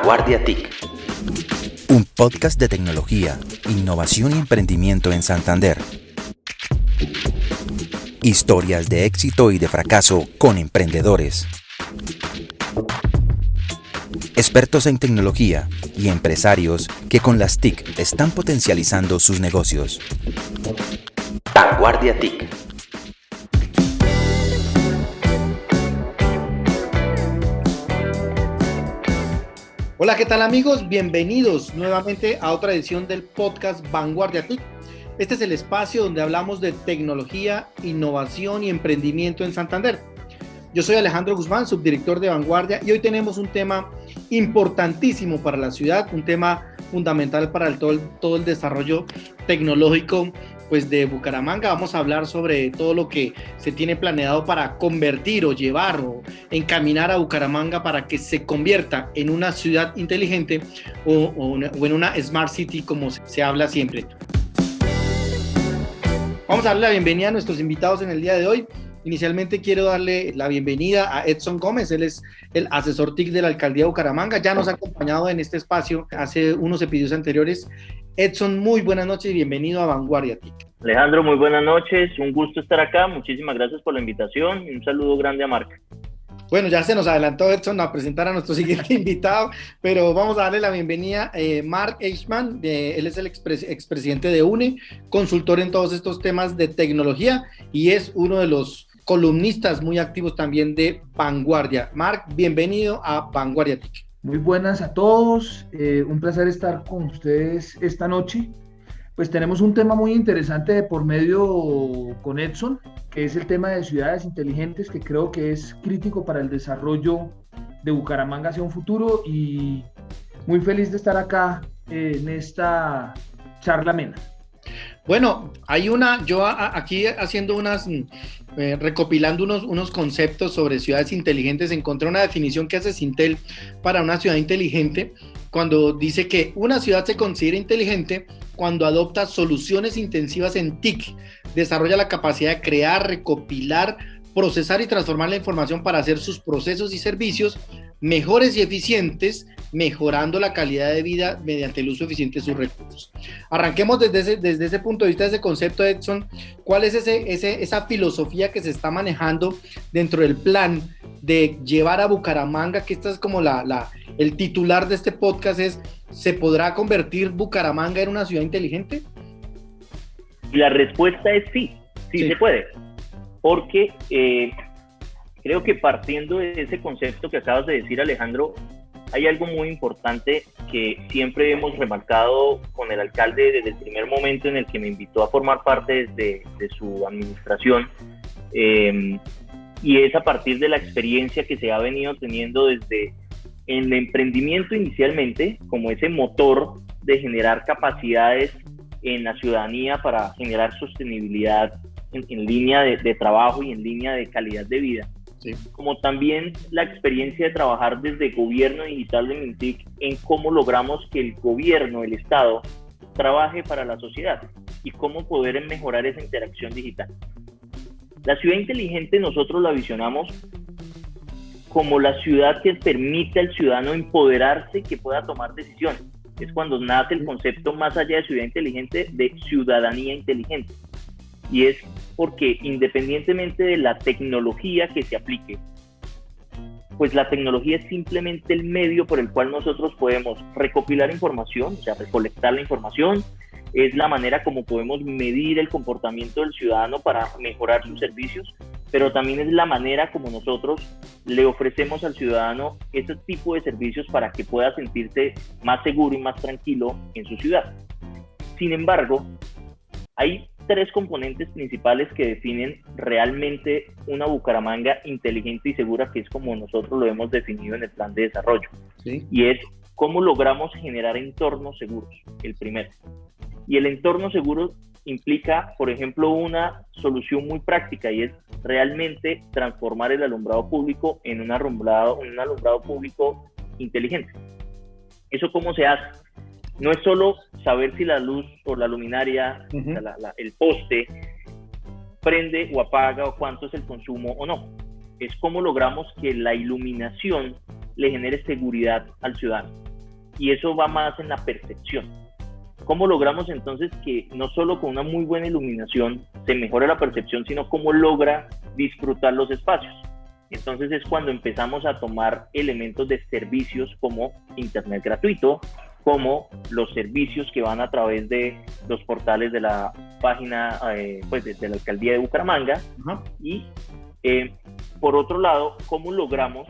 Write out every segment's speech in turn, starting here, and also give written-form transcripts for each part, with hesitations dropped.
Vanguardia TIC. Un podcast de tecnología, innovación y emprendimiento en Santander. Historias de éxito y de fracaso con emprendedores. Expertos en tecnología y empresarios que con las TIC están potencializando sus negocios. Vanguardia TIC. Hola, ¿qué tal amigos? Bienvenidos nuevamente a otra edición del podcast Vanguardia TIC. Este es el espacio donde hablamos de tecnología, innovación y emprendimiento en Santander. Yo soy Alejandro Guzmán, subdirector de Vanguardia, y hoy tenemos un tema importantísimo para la ciudad, un tema fundamental para todo el desarrollo tecnológico pues, de Bucaramanga. Vamos a hablar sobre todo lo que se tiene planeado para convertir o llevar o encaminar a Bucaramanga para que se convierta en una ciudad inteligente o en una Smart City, como se habla siempre. Vamos a darle la bienvenida a nuestros invitados en el día de hoy. Inicialmente quiero darle la bienvenida a Edson Gómez. Él es el asesor TIC de la Alcaldía de Bucaramanga. Ya nos ha acompañado en este espacio hace unos episodios anteriores. Edson, muy buenas noches y bienvenido a Vanguardia TIC. Alejandro, muy buenas noches. Un gusto estar acá. Muchísimas gracias por la invitación y un saludo grande a Marc. Bueno, ya se nos adelantó Edson a presentar a nuestro siguiente invitado, pero vamos a darle la bienvenida a Marc Eichmann. Él es el expresidente de UNE, consultor en todos estos temas de tecnología y es uno de los columnistas muy activos también de Vanguardia. Marc, bienvenido a Vanguardia TIC. Muy buenas a todos, un placer estar con ustedes esta noche. Pues tenemos un tema muy interesante de por medio con Edson, que es el tema de ciudades inteligentes, que creo que es crítico para el desarrollo de Bucaramanga hacia un futuro, y muy feliz de estar acá en esta charla amena. Bueno, yo aquí haciendo recopilando unos conceptos sobre ciudades inteligentes, encontré una definición que hace Sintel para una ciudad inteligente, cuando dice que una ciudad se considera inteligente cuando adopta soluciones intensivas en TIC, desarrolla la capacidad de crear, recopilar, procesar y transformar la información para hacer sus procesos y servicios mejores y eficientes, mejorando la calidad de vida mediante el uso eficiente de sus recursos. Arranquemos desde ese punto de vista, ese concepto, Edson. ¿Cuál es esa filosofía que se está manejando dentro del plan de llevar a Bucaramanga, que esta es como el titular de este podcast, ¿se podrá convertir Bucaramanga en una ciudad inteligente? La respuesta es sí se puede, porque creo que partiendo de ese concepto que acabas de decir, Alejandro, hay algo muy importante que siempre hemos remarcado con el alcalde desde el primer momento en el que me invitó a formar parte de su administración, y es a partir de la experiencia que se ha venido teniendo desde el emprendimiento inicialmente, como ese motor de generar capacidades en la ciudadanía para generar sostenibilidad en línea de trabajo y en línea de calidad de vida. Sí. Como también la experiencia de trabajar desde gobierno digital de Mintic en cómo logramos que el gobierno, el Estado, trabaje para la sociedad y cómo poder mejorar esa interacción digital. La ciudad inteligente nosotros la visionamos como la ciudad que permite al ciudadano empoderarse y que pueda tomar decisiones. Es cuando nace el concepto, más allá de ciudad inteligente, de ciudadanía inteligente. Y es porque independientemente de la tecnología que se aplique, pues la tecnología es simplemente el medio por el cual nosotros podemos recopilar información, o sea, recolectar la información, es la manera como podemos medir el comportamiento del ciudadano para mejorar sus servicios, pero también es la manera como nosotros le ofrecemos al ciudadano ese tipo de servicios para que pueda sentirse más seguro y más tranquilo en su ciudad. Sin embargo, hay tres componentes principales que definen realmente una Bucaramanga inteligente y segura, que es como nosotros lo hemos definido en el plan de desarrollo. ¿Sí? Y es cómo logramos generar entornos seguros, el primero. Y el entorno seguro implica, por ejemplo, una solución muy práctica, y es realmente transformar el alumbrado público en un alumbrado público inteligente. ¿Eso cómo se hace? No es solo saber si la luz o la luminaria, el poste, prende o apaga, o cuánto es el consumo o no. Es cómo logramos que la iluminación le genere seguridad al ciudadano. y eso va más en la percepción. ¿Cómo logramos entonces que no solo con una muy buena iluminación se mejore la percepción, sino cómo logra disfrutar los espacios? Entonces es cuando empezamos a tomar elementos de servicios como internet gratuito, como los servicios que van a través de los portales de la página pues de la Alcaldía de Bucaramanga. Uh-huh. Y por otro lado, cómo logramos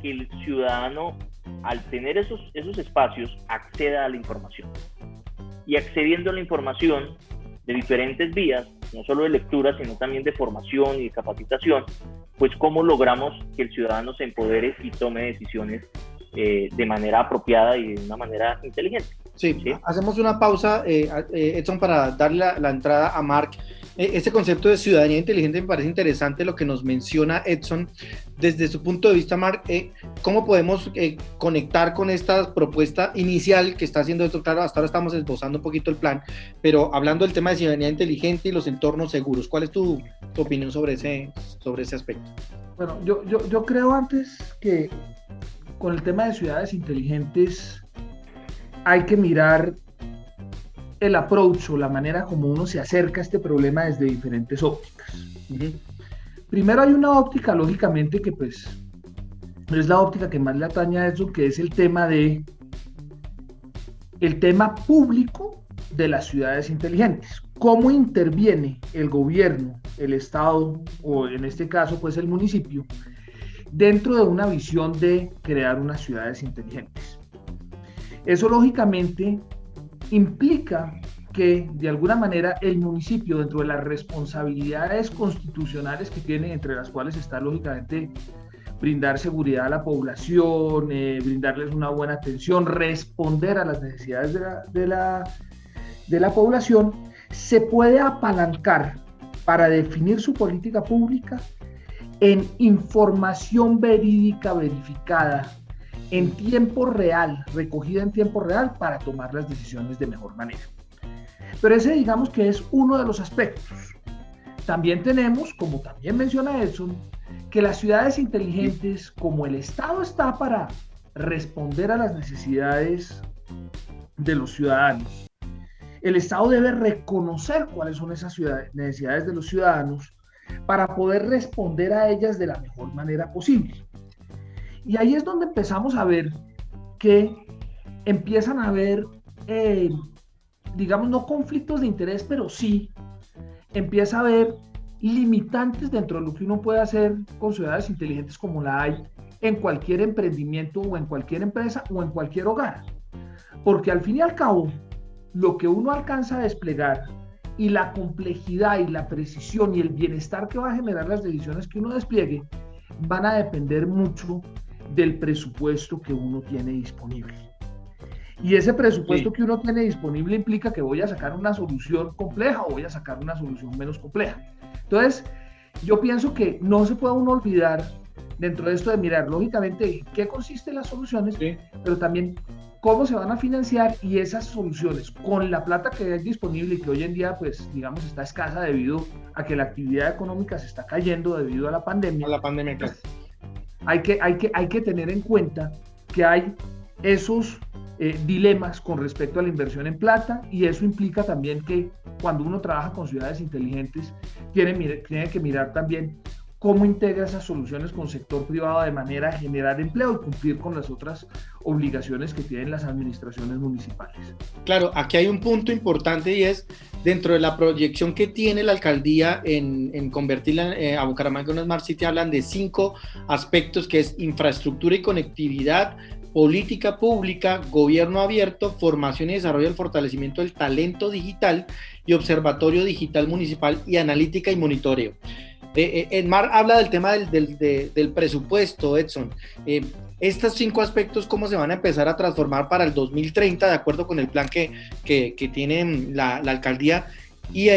que el ciudadano, al tener esos espacios, acceda a la información. Y accediendo a la información de diferentes vías, no solo de lectura, sino también de formación y de capacitación, pues cómo logramos que el ciudadano se empodere y tome decisiones de manera apropiada y de una manera inteligente. Sí, ¿sí? Hacemos una pausa, Edson, para darle la entrada a Marc. Este concepto de ciudadanía inteligente me parece interesante lo que nos menciona Edson. Desde su punto de vista, Marc, ¿cómo podemos conectar con esta propuesta inicial que está haciendo esto? Claro, hasta ahora estamos esbozando un poquito el plan, pero hablando del tema de ciudadanía inteligente y los entornos seguros, ¿cuál es tu opinión sobre ese aspecto? Bueno, yo creo antes que con el tema de ciudades inteligentes hay que mirar el approach o la manera como uno se acerca a este problema desde diferentes ópticas. Uh-huh. Primero hay una óptica, lógicamente, que pues es la óptica que más le atañe a eso, que es el tema público de las ciudades inteligentes. ¿Cómo interviene el gobierno, el Estado, o en este caso, pues el municipio, dentro de una visión de crear unas ciudades inteligentes? Eso, lógicamente, implica que, de alguna manera, el municipio, dentro de las responsabilidades constitucionales que tiene, entre las cuales está, lógicamente, brindar seguridad a la población, brindarles una buena atención, responder a las necesidades de la población, se puede apalancar para definir su política pública en información verídica, verificada, en tiempo real, recogida en tiempo real, para tomar las decisiones de mejor manera. Pero ese, digamos, que es uno de los aspectos. También tenemos, como también menciona Edson, que las ciudades inteligentes, como el Estado está para responder a las necesidades de los ciudadanos, el Estado debe reconocer cuáles son esas necesidades de los ciudadanos para poder responder a ellas de la mejor manera posible. Y ahí es donde empezamos a ver que empiezan a haber, digamos, no conflictos de interés, pero sí empieza a haber limitantes dentro de lo que uno puede hacer con ciudades inteligentes, como la hay en cualquier emprendimiento o en cualquier empresa o en cualquier hogar. Porque al fin y al cabo, lo que uno alcanza a desplegar y la complejidad y la precisión y el bienestar que va a generar las decisiones que uno despliegue van a depender mucho del presupuesto que uno tiene disponible. Y ese presupuesto que uno tiene disponible implica que voy a sacar una solución compleja o voy a sacar una solución menos compleja. Entonces, yo pienso que no se puede uno olvidar dentro de esto de mirar, lógicamente, qué consisten las soluciones, pero también cómo se van a financiar, y esas soluciones con la plata que es disponible y que hoy en día, pues, digamos, está escasa debido a que la actividad económica se está cayendo debido a la pandemia. Claro. Hay que tener en cuenta que hay esos dilemas con respecto a la inversión en plata, y eso implica también que cuando uno trabaja con ciudades inteligentes tiene que mirar también cómo integra esas soluciones con sector privado de manera a generar empleo y cumplir con las otras obligaciones que tienen las administraciones municipales. Claro, aquí hay un punto importante, y es dentro de la proyección que tiene la alcaldía en convertirla a Bucaramanga en una Smart City. Hablan de 5 aspectos, que es infraestructura y conectividad, política pública, gobierno abierto, formación y desarrollo del fortalecimiento del talento digital, y observatorio digital municipal, y analítica y monitoreo. Edmar habla del tema del presupuesto, Edson. Estos 5 aspectos, ¿cómo se van a empezar a transformar para el 2030, de acuerdo con el plan que tiene la alcaldía? Y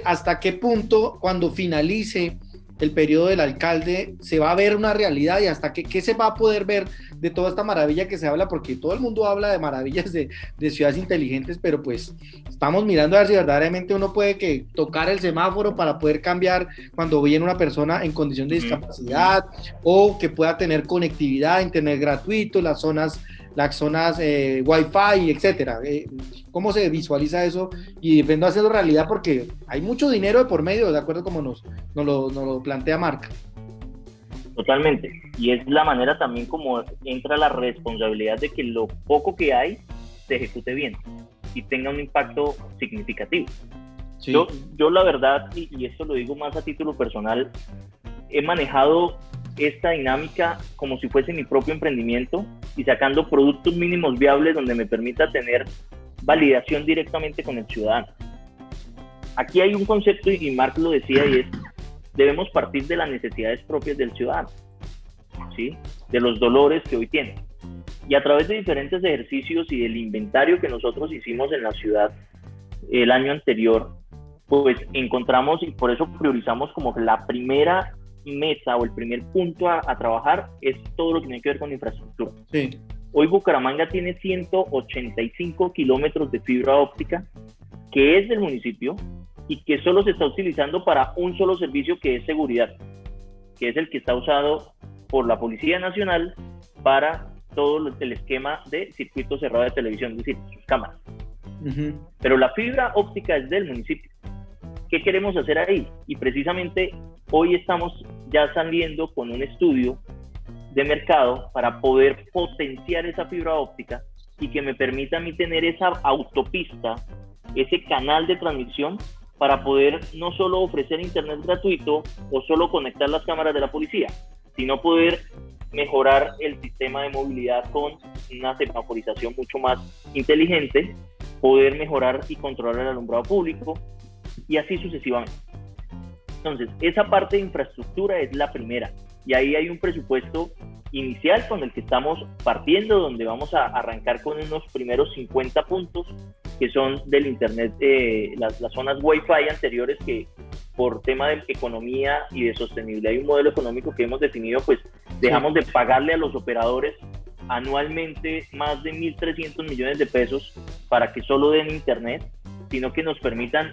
hasta qué punto, cuando finalice el periodo del alcalde, se va a ver una realidad, y hasta qué se va a poder ver de toda esta maravilla que se habla, porque todo el mundo habla de maravillas de ciudades inteligentes, pero pues estamos mirando a ver si verdaderamente uno puede tocar el semáforo para poder cambiar cuando viene una persona en condición de discapacidad, o que pueda tener conectividad, internet gratuito, las zonas las zonas Wi-Fi, etcétera. ¿Cómo se visualiza eso? Y vendo hacerlo realidad porque hay mucho dinero de por medio, de acuerdo como nos lo plantea Marc. Totalmente. Y es la manera también como entra la responsabilidad de que lo poco que hay se ejecute bien y tenga un impacto significativo. Sí. Yo la verdad, y esto lo digo más a título personal, he manejado esta dinámica como si fuese mi propio emprendimiento y sacando productos mínimos viables donde me permita tener validación directamente con el ciudadano. Aquí hay un concepto, y Marc lo decía, y es: debemos partir de las necesidades propias del ciudadano, ¿sí? De los dolores que hoy tiene. Y a través de diferentes ejercicios y del inventario que nosotros hicimos en la ciudad el año anterior, pues encontramos, y por eso priorizamos como la primera meta o el primer punto a trabajar, es todo lo que tiene que ver con infraestructura. Sí. Hoy Bucaramanga tiene 185 kilómetros de fibra óptica que es del municipio y que solo se está utilizando para un solo servicio, que es seguridad, que es el que está usado por la Policía Nacional para todo el esquema de circuito cerrado de televisión, es decir, sus cámaras. Uh-huh. Pero la fibra óptica es del municipio. ¿Qué queremos hacer ahí? Y precisamente hoy estamos ya saliendo con un estudio de mercado para poder potenciar esa fibra óptica y que me permita a mí tener esa autopista, ese canal de transmisión, para poder no solo ofrecer internet gratuito o solo conectar las cámaras de la policía, sino poder mejorar el sistema de movilidad con una semaforización mucho más inteligente, poder mejorar y controlar el alumbrado público y así sucesivamente. Entonces, esa parte de infraestructura es la primera, y ahí hay un presupuesto inicial con el que estamos partiendo, donde vamos a arrancar con unos primeros 50 puntos que son del internet, las zonas Wi-Fi anteriores, que por tema de economía y de sostenibilidad y un modelo económico que hemos definido, pues dejamos de pagarle a los operadores anualmente más de 1.300 millones de pesos para que solo den internet, sino que nos permitan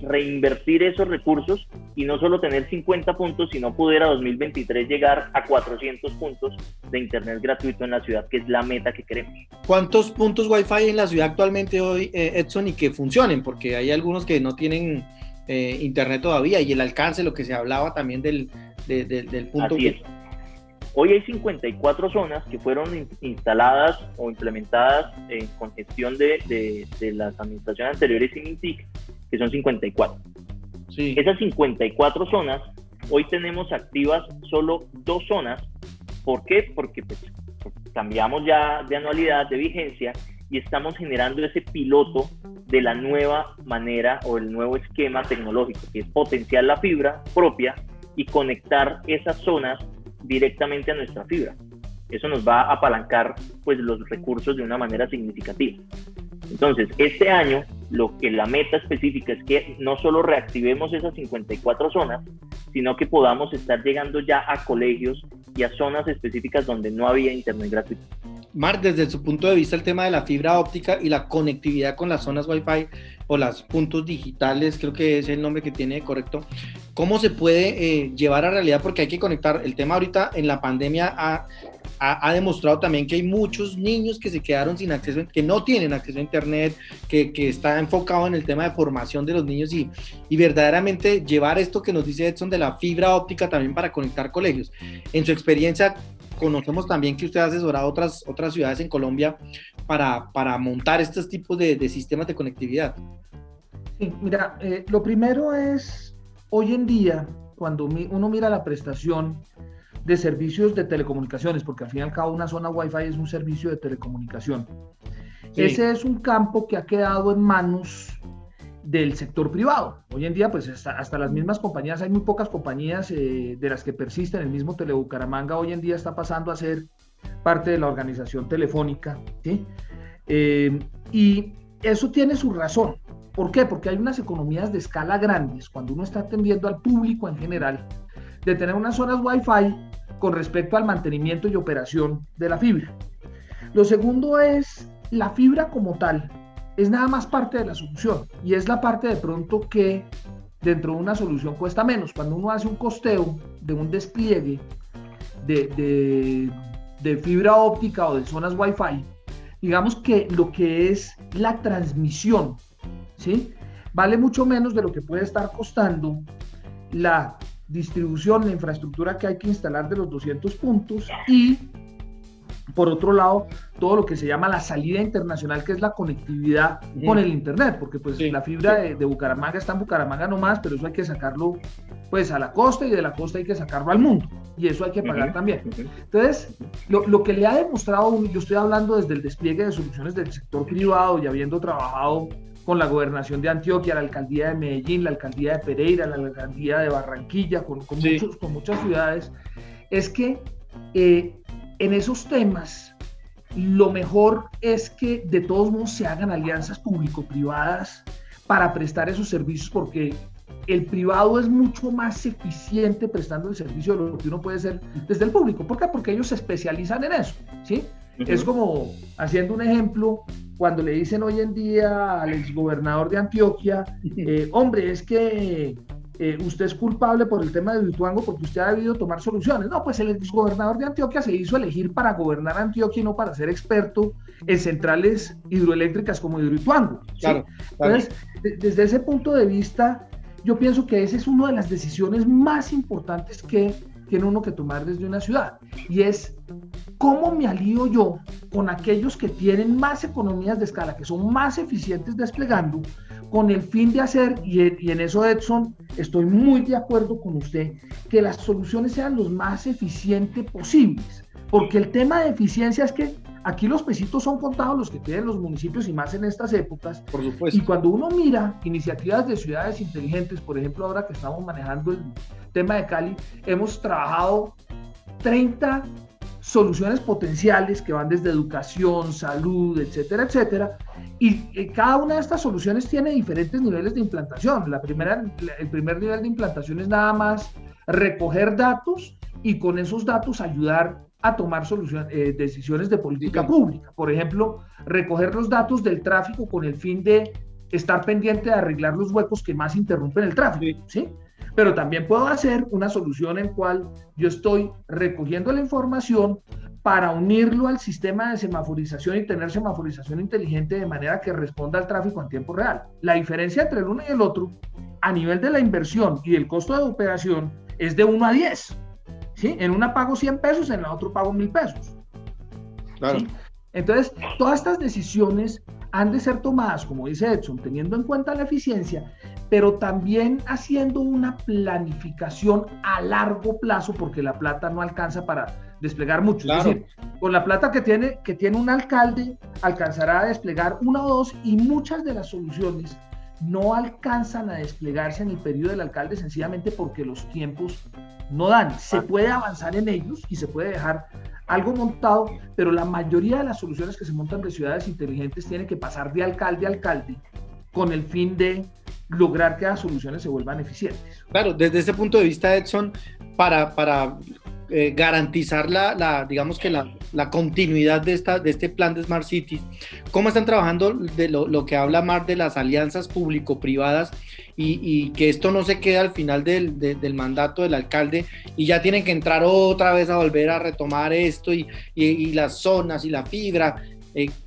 reinvertir esos recursos y no solo tener 50 puntos, sino poder a 2023 llegar a 400 puntos de internet gratuito en la ciudad, que es la meta que queremos. ¿Cuántos puntos Wi-Fi hay en la ciudad actualmente hoy, Edson, y que funcionen? Porque hay algunos que no tienen internet todavía, y el alcance, lo que se hablaba también del punto. Así es. Hoy hay 54 zonas que fueron instaladas o implementadas con gestión de las administraciones anteriores y MINTIC, que son 54. Sí. Esas 54 zonas, hoy tenemos activas solo 2 zonas. ¿Por qué? Porque pues, cambiamos ya de anualidad, de vigencia, y estamos generando ese piloto de la nueva manera o el nuevo esquema tecnológico, que es potenciar la fibra propia y conectar esas zonas directamente a nuestra fibra. Eso nos va a apalancar pues los recursos de una manera significativa. Entonces, este año lo que la meta específica es que no solo reactivemos esas 54 zonas, sino que podamos estar llegando ya a colegios y a zonas específicas donde no había internet gratuito. Marc, desde su punto de vista, el tema de la fibra óptica y la conectividad con las zonas Wi-Fi o los puntos digitales, creo que es el nombre que tiene correcto, ¿cómo se puede llevar a realidad? Porque hay que conectar. El tema ahorita en la pandemia ha demostrado también que hay muchos niños que se quedaron sin acceso, que no tienen acceso a internet, que está enfocado en el tema de formación de los niños y verdaderamente llevar esto que nos dice Edson de la fibra óptica también para conectar colegios. En su experiencia, conocemos también que usted ha asesorado otras ciudades en Colombia para montar estos tipos de sistemas de conectividad. Sí, mira, lo primero es, hoy en día, cuando uno mira la prestación de servicios de telecomunicaciones, porque al fin y al cabo una zona Wi-Fi es un servicio de telecomunicación. Sí. Ese es un campo que ha quedado en manos del sector privado. Hoy en día, pues hasta las mismas compañías, hay muy pocas compañías de las que persisten. El mismo Telebucaramanga hoy en día está pasando a ser parte de la organización telefónica, ¿sí? Y eso tiene su razón. ¿Por qué? Porque hay unas economías de escala grandes, cuando uno está atendiendo al público en general, de tener unas zonas Wi-Fi con respecto al mantenimiento y operación de la fibra. Lo segundo es la fibra como tal. Es nada más parte de la solución, y es la parte de pronto que dentro de una solución cuesta menos. Cuando uno hace un costeo de un despliegue de fibra óptica o de zonas Wi-Fi, digamos que lo que es la transmisión, ¿sí? Vale mucho menos de lo que puede estar costando la distribución, la infraestructura que hay que instalar de los 200 puntos y, por otro lado, todo lo que se llama la salida internacional, que es la conectividad con el internet, porque pues la fibra de Bucaramanga está en Bucaramanga nomás, pero eso hay que sacarlo pues a la costa, y de la costa hay que sacarlo al mundo, y eso hay que pagar también. Entonces, lo que le ha demostrado, yo estoy hablando desde el despliegue de soluciones del sector privado y habiendo trabajado con la gobernación de Antioquia, la alcaldía de Medellín, la alcaldía de Pereira, la alcaldía de Barranquilla, con muchas ciudades, es que en esos temas lo mejor es que de todos modos se hagan alianzas público-privadas para prestar esos servicios, porque el privado es mucho más eficiente prestando el servicio de lo que uno puede hacer desde el público. ¿Por qué? Porque ellos se especializan en eso, ¿sí? Es como, haciendo un ejemplo, cuando le dicen hoy en día al exgobernador de Antioquia, hombre, es que usted es culpable por el tema de Hidroituango porque usted ha debido tomar soluciones. No, pues el exgobernador de Antioquia se hizo elegir para gobernar Antioquia y no para ser experto en centrales hidroeléctricas como Hidroituango, ¿sí? Claro. Entonces, desde ese punto de vista, yo pienso que esa es una de las decisiones más importantes que tiene uno que tomar desde una ciudad, y es cómo me alío yo con aquellos que tienen más economías de escala, que son más eficientes desplegando, con el fin de hacer, y en eso, Edson, estoy muy de acuerdo con usted, que las soluciones sean los más eficientes posibles, porque el tema de eficiencia es que aquí los pesitos son contados los que tienen los municipios, y más en estas épocas. Por supuesto. Y cuando uno mira iniciativas de ciudades inteligentes, por ejemplo, ahora que estamos manejando el tema de Cali, hemos trabajado 30 soluciones potenciales que van desde educación, salud, etcétera, etcétera, y cada una de estas soluciones tiene diferentes niveles de implantación. El primer nivel de implantación es nada más recoger datos y con esos datos ayudar a tomar decisiones de política pública. Por ejemplo, recoger los datos del tráfico con el fin de estar pendiente de arreglar los huecos que más interrumpen el tráfico, ¿sí? Pero también puedo hacer una solución en cual yo estoy recogiendo la información para unirlo al sistema de semaforización y tener semaforización inteligente de manera que responda al tráfico en tiempo real. La diferencia entre el uno y el otro, a nivel de la inversión y el costo de operación, es de 1 a 10. ¿Sí? En una pago 100 pesos, en la otra pago 1,000 pesos. Claro. ¿Sí? Entonces, todas estas decisiones han de ser tomadas, como dice Edson, teniendo en cuenta la eficiencia, pero también haciendo una planificación a largo plazo, porque la plata no alcanza para desplegar mucho. Claro. Es decir, con la plata que tiene un alcalde, alcanzará a desplegar 1 o 2, y muchas de las soluciones no alcanzan a desplegarse en el periodo del alcalde, sencillamente porque los tiempos no dan. Se puede avanzar en ellos y se puede dejar algo montado, pero la mayoría de las soluciones que se montan de ciudades inteligentes tienen que pasar de alcalde a alcalde con el fin de lograr que las soluciones se vuelvan eficientes. Claro, desde ese punto de vista, Edson, para garantizar digamos que la continuidad de este plan de Smart Cities, ¿cómo están trabajando de lo que habla Mar de las alianzas público-privadas y que esto no se quede al final del mandato del alcalde y ya tienen que entrar otra vez a volver a retomar esto y las zonas y la fibra?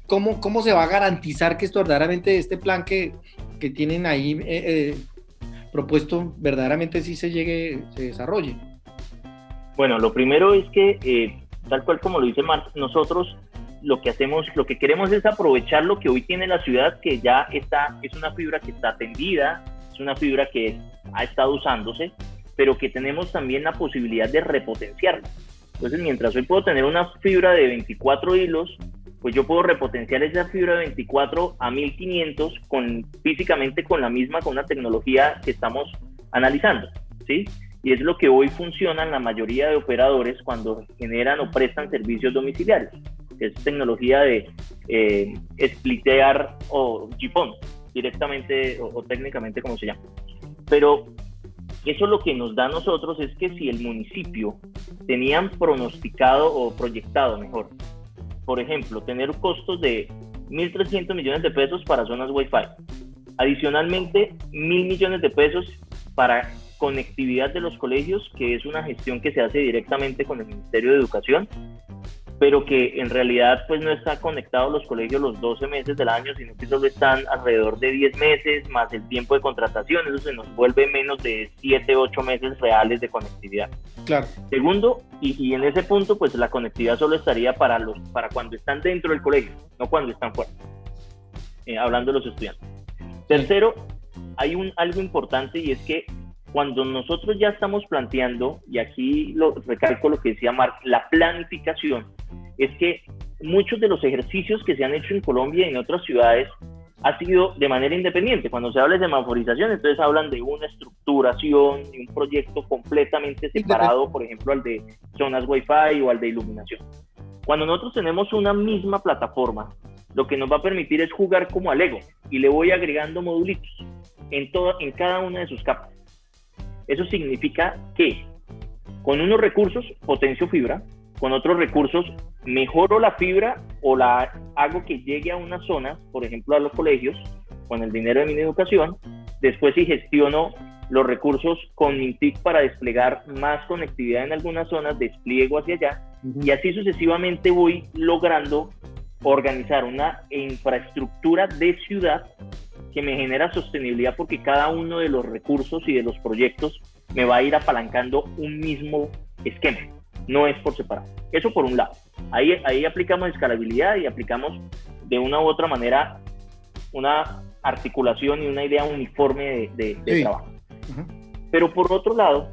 ¿Cómo se va a garantizar que esto verdaderamente, este plan que tienen ahí propuesto, verdaderamente sí se desarrolle? Bueno, lo primero es que, tal cual como lo dice Marc, nosotros lo que queremos es aprovechar lo que hoy tiene la ciudad, que ya es una fibra que está atendida, es una fibra que ha estado usándose, pero que tenemos también la posibilidad de repotenciarla. Entonces, mientras hoy puedo tener una fibra de 24 hilos, pues yo puedo repotenciar esa fibra de 24 a 1500 físicamente con una tecnología que estamos analizando, ¿sí? Y es lo que hoy funciona en la mayoría de operadores cuando generan o prestan servicios domiciliarios, que es tecnología de splitear o GPON, directamente o técnicamente como se llama. Pero eso lo que nos da a nosotros es que si el municipio tenían pronosticado o proyectado mejor, por ejemplo, tener costos de 1.300 millones de pesos para zonas Wi-Fi, adicionalmente 1.000 millones de pesos para conectividad de los colegios, que es una gestión que se hace directamente con el Ministerio de Educación, pero que en realidad pues no están conectados los colegios los 12 meses del año, sino que solo están alrededor de 10 meses, más el tiempo de contratación. Eso se nos vuelve menos de 7, 8 meses reales de conectividad. Claro. Segundo, y en ese punto pues la conectividad solo estaría para cuando están dentro del colegio, no cuando están fuera, hablando de los estudiantes. Tercero, hay algo importante, y es que cuando nosotros ya estamos planteando, y aquí recalco lo que decía Marc, la planificación, es que muchos de los ejercicios que se han hecho en Colombia y en otras ciudades ha sido de manera independiente. Cuando se habla de semaforización, entonces hablan de una estructuración, de un proyecto completamente separado, por ejemplo, al de zonas Wi-Fi o al de iluminación. Cuando nosotros tenemos una misma plataforma, lo que nos va a permitir es jugar como a Lego, y le voy agregando modulitos en cada una de sus capas. Eso significa que con unos recursos potencio fibra, con otros recursos mejoro la fibra o la hago que llegue a una zona, por ejemplo a los colegios, con el dinero de Mineducación. Después si gestiono los recursos con Mintic para desplegar más conectividad en algunas zonas, despliego hacia allá, y así sucesivamente voy logrando organizar una infraestructura de ciudad que me genera sostenibilidad, porque cada uno de los recursos y de los proyectos me va a ir apalancando un mismo esquema, no es por separado. Eso por un lado. Ahí aplicamos escalabilidad y aplicamos de una u otra manera una articulación y una idea uniforme de trabajo. Pero por otro lado,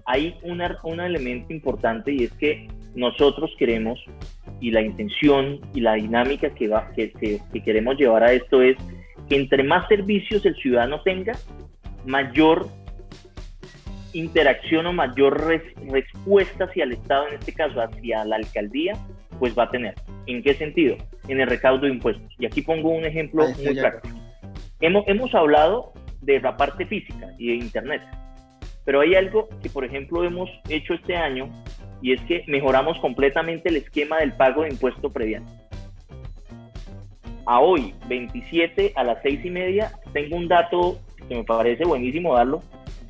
hay un elemento importante, y es que nosotros queremos, y la intención y la dinámica que queremos llevar a esto es que entre más servicios el ciudadano tenga, mayor interacción o mayor respuesta hacia el Estado, en este caso hacia la alcaldía, pues va a tener. ¿En qué sentido? En el recaudo de impuestos. Y aquí pongo un ejemplo muy práctico. Hemos hablado de la parte física y de Internet, pero hay algo que, por ejemplo, hemos hecho este año, y es que mejoramos completamente el esquema del pago de impuesto predial. A hoy, 27 a las 6:30, tengo un dato que me parece buenísimo darlo,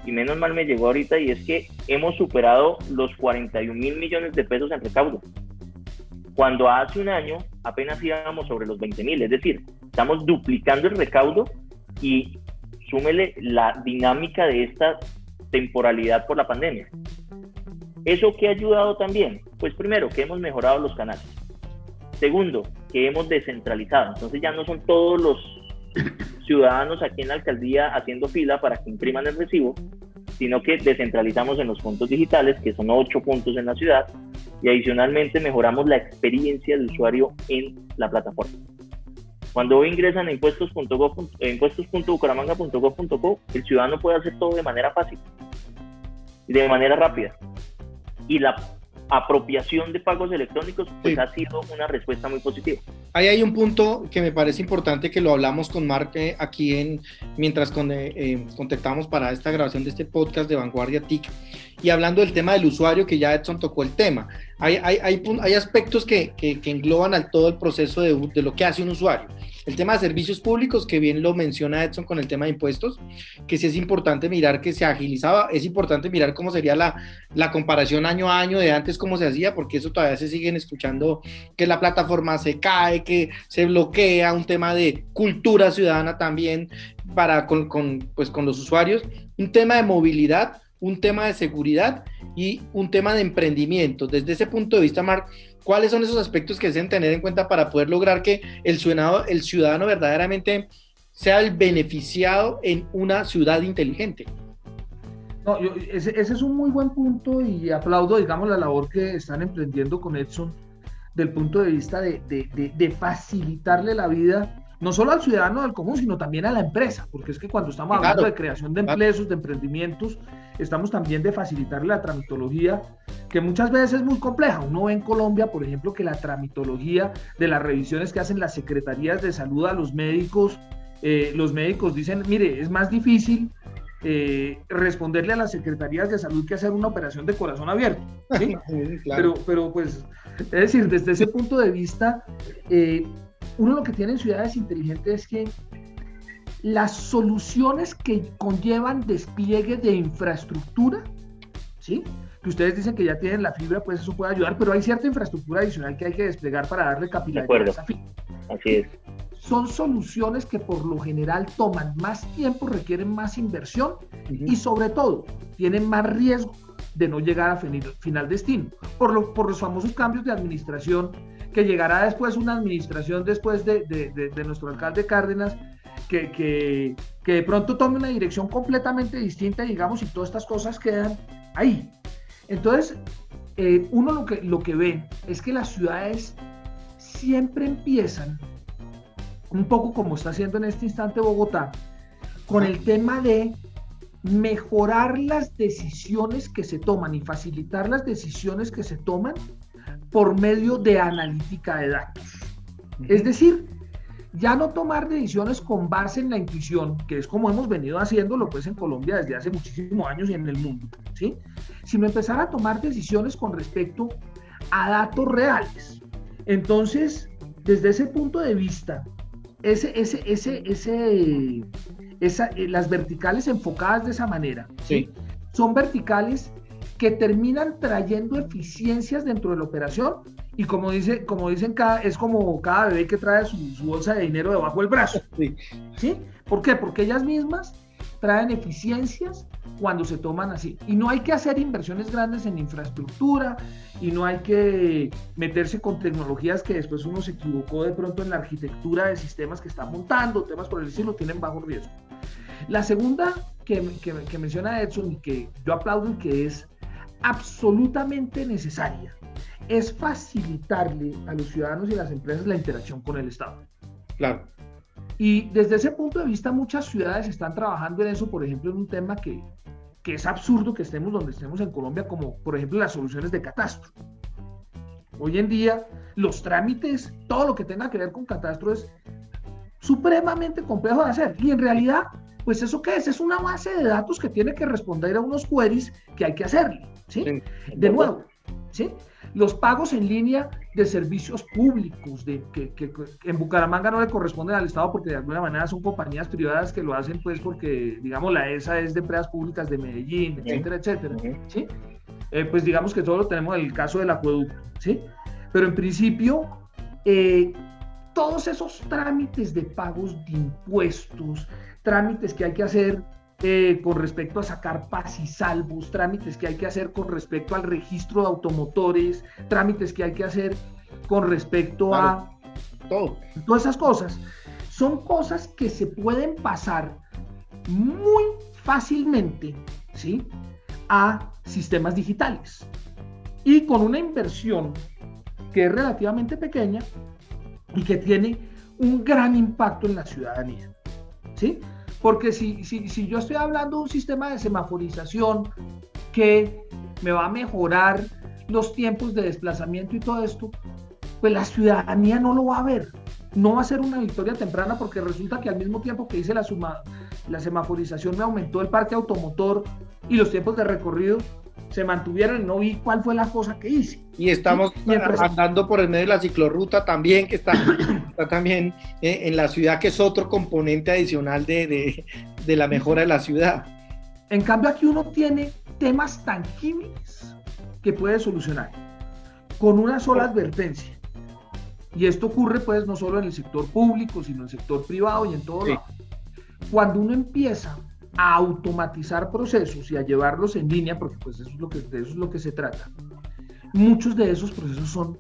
y menos mal me llegó ahorita, y es que hemos superado los 41.000 millones de pesos en recaudo, cuando hace un año apenas íbamos sobre los 20.000, es decir, estamos duplicando el recaudo, y súmele la dinámica de esta temporalidad por la pandemia. ¿Eso qué ha ayudado también? Pues primero, que hemos mejorado los canales. Segundo, que hemos descentralizado. Entonces ya no son todos los ciudadanos aquí en la alcaldía haciendo fila para que impriman el recibo, sino que descentralizamos en los puntos digitales, que son 8 puntos en la ciudad, y adicionalmente mejoramos la experiencia de usuario en la plataforma. Cuando hoy ingresan a impuestos.bucaramanga.gov.co, el ciudadano puede hacer todo de manera fácil y de manera rápida. Y la apropiación de pagos electrónicos pues ha sido una respuesta muy positiva. Ahí hay un punto que me parece importante, que lo hablamos con Marc aquí mientras contactamos para esta grabación de este podcast de Vanguardia TIC, y hablando del tema del usuario, que ya Edson tocó el tema. Hay aspectos que engloban al todo el proceso de lo que hace un usuario. El tema de servicios públicos, que bien lo menciona Edson con el tema de impuestos, que sí es importante mirar que se agilizaba, es importante mirar cómo sería la comparación año a año de antes, cómo se hacía, porque eso todavía se siguen escuchando, que la plataforma se cae, que se bloquea, un tema de cultura ciudadana también con los usuarios, un tema de movilidad, un tema de seguridad y un tema de emprendimiento. Desde ese punto de vista, Marc, ¿cuáles son esos aspectos que se deben tener en cuenta para poder lograr que el ciudadano verdaderamente sea el beneficiado en una ciudad inteligente? No, ese es un muy buen punto, y aplaudo, digamos, la labor que están emprendiendo con Edson del punto de vista de facilitarle la vida no solo al ciudadano del común, sino también a la empresa, porque es que cuando estamos hablando de creación de empleos, de emprendimientos, estamos también de facilitarle la tramitología, que muchas veces es muy compleja. Uno ve en Colombia, por ejemplo, que la tramitología de las revisiones que hacen las secretarías de salud a los médicos dicen, mire, es más difícil responderle a las secretarías de salud que hacer una operación de corazón abierto, ¿sí? Claro. Pero pues, es decir, desde ese punto de vista, uno lo que tiene en ciudades inteligentes es que las soluciones que conllevan despliegue de infraestructura, ¿sí?, que ustedes dicen que ya tienen la fibra, pues eso puede ayudar, pero hay cierta infraestructura adicional que hay que desplegar para darle capilaridad a esa fibra. Así es. Son soluciones que por lo general toman más tiempo, requieren más inversión y sobre todo tienen más riesgo de no llegar a final destino, por los famosos cambios de administración, que llegará después una administración después de nuestro alcalde Cárdenas, que de pronto tome una dirección completamente distinta, digamos, y todas estas cosas quedan ahí. Entonces, uno lo que ve es que las ciudades siempre empiezan, un poco como está haciendo en este instante Bogotá, con el tema de mejorar las decisiones que se toman y facilitar las decisiones que se toman por medio de analítica de datos. Es decir, ya no tomar decisiones con base en la intuición, que es como hemos venido haciéndolo pues en Colombia desde hace muchísimos años y en el mundo, ¿sí? Sino empezar a tomar decisiones con respecto a datos reales. Entonces, desde ese punto de vista, las verticales enfocadas de esa manera, ¿sí? Son verticales que terminan trayendo eficiencias dentro de la operación y como dicen, es como cada bebé que trae su bolsa de dinero debajo del brazo. ¿Sí? ¿Por qué? Porque ellas mismas traen eficiencias cuando se toman así. Y no hay que hacer inversiones grandes en infraestructura y no hay que meterse con tecnologías que después uno se equivocó de pronto en la arquitectura de sistemas que está montando, temas por el estilo, tienen bajo riesgo. La segunda que menciona Edson y que yo aplaudo y que es absolutamente necesaria es facilitarle a los ciudadanos y las empresas la interacción con el Estado. Claro. Y desde ese punto de vista muchas ciudades están trabajando en eso, por ejemplo, en un tema que es absurdo que estemos donde estemos en Colombia, como por ejemplo las soluciones de catastro. Hoy en día los trámites, todo lo que tenga que ver con catastro es supremamente complejo de hacer y en realidad, pues ¿eso qué es? Es una base de datos que tiene que responder a unos queries que hay que hacerle, ¿sí? De nuevo, ¿sí? Los pagos en línea de servicios públicos, que en Bucaramanga no le corresponden al Estado porque de alguna manera son compañías privadas que lo hacen pues porque, digamos, la ESA es de empresas públicas de Medellín, etcétera, etcétera, ¿sí? Pues digamos que todo lo tenemos en el caso del acueducto, ¿sí? Pero en principio, todos esos trámites de pagos de impuestos, trámites que hay que hacer con respecto a sacar paz y salvos, trámites que hay que hacer con respecto al registro de automotores, trámites que hay que hacer con respecto a todas esas cosas, son cosas que se pueden pasar muy fácilmente, ¿sí? A sistemas digitales y con una inversión que es relativamente pequeña y que tiene un gran impacto en la ciudadanía, ¿sí? Porque si yo estoy hablando de un sistema de semaforización que me va a mejorar los tiempos de desplazamiento y todo esto, pues la ciudadanía no lo va a ver. No va a ser una victoria temprana porque resulta que al mismo tiempo que hice la semaforización me aumentó el parque automotor y los tiempos de recorrido se mantuvieron y no vi cuál fue la cosa que hice. Y estamos andando por el medio de la ciclorruta también, que está también en la ciudad, que es otro componente adicional de la mejora de la ciudad. En cambio aquí uno tiene temas tangibles que puede solucionar con una sola advertencia. Y esto ocurre pues no solo en el sector público, sino en el sector privado y en todo lado. Cuando uno empieza a automatizar procesos y a llevarlos en línea, porque pues de eso es lo que se trata, muchos de esos procesos son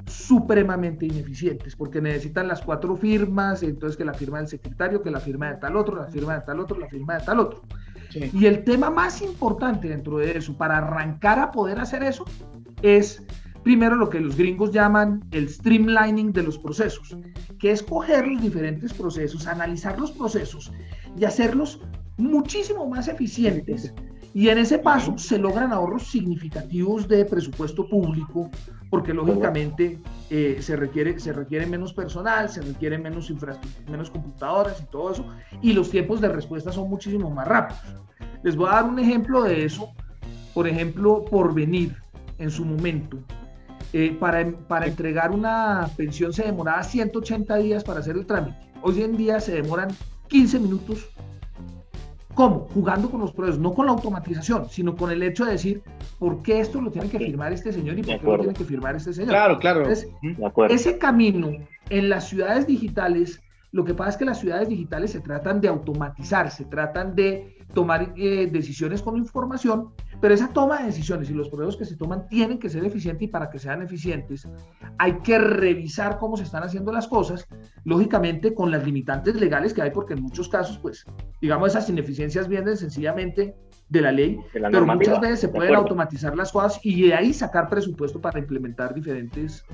supremamente ineficientes, porque necesitan las 4 firmas, entonces que la firma del secretario, que la firma de tal otro, la firma de tal otro, la firma de tal otro. Sí. Y el tema más importante dentro de eso, para arrancar a poder hacer eso, es primero lo que los gringos llaman el streamlining de los procesos, que es coger los diferentes procesos, analizar los procesos y hacerlos muchísimo más eficientes, y en ese paso se logran ahorros significativos de presupuesto público, porque lógicamente se requiere menos personal, se requiere menos infraestructura, menos computadoras y todo eso, y los tiempos de respuesta son muchísimo más rápidos. Les voy a dar un ejemplo de eso. Por ejemplo, Porvenir en su momento, para entregar una pensión se demoraba 180 días para hacer el trámite. Hoy en día se demoran 15 minutos ¿Cómo? Jugando con los procesos, no con la automatización, sino con el hecho de decir, ¿por qué esto lo tiene que firmar este señor y por qué lo tiene que firmar este señor? Claro, claro. Entonces, ese camino en las ciudades digitales, lo que pasa es que las ciudades digitales se tratan de automatizar, se tratan de tomar decisiones con información, pero esa toma de decisiones y los procesos que se toman tienen que ser eficientes, y para que sean eficientes hay que revisar cómo se están haciendo las cosas, lógicamente con las limitantes legales que hay, porque en muchos casos, pues, digamos, esas ineficiencias vienen sencillamente de la ley, pero muchas veces se pueden automatizar las cosas y de ahí sacar presupuesto para implementar diferentes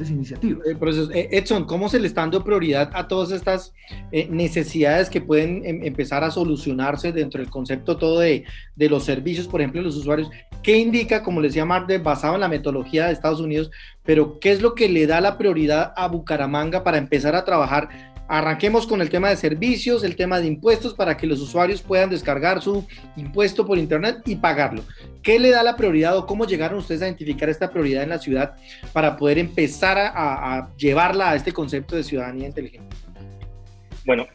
iniciativas. Edson, ¿cómo se le está dando prioridad a todas estas necesidades que pueden empezar a solucionarse dentro del concepto todo de los servicios, por ejemplo, de los usuarios? ¿Qué indica, como les decía Mark, basado en la metodología de Estados Unidos, pero qué es lo que le da la prioridad a Bucaramanga para empezar a trabajar? Arranquemos con el tema de servicios, el tema de impuestos, para que los usuarios puedan descargar su impuesto por internet y pagarlo. ¿Qué le da la prioridad o cómo llegaron ustedes a identificar esta prioridad en la ciudad para poder empezar a llevarla a este concepto de ciudadanía inteligente? Bueno,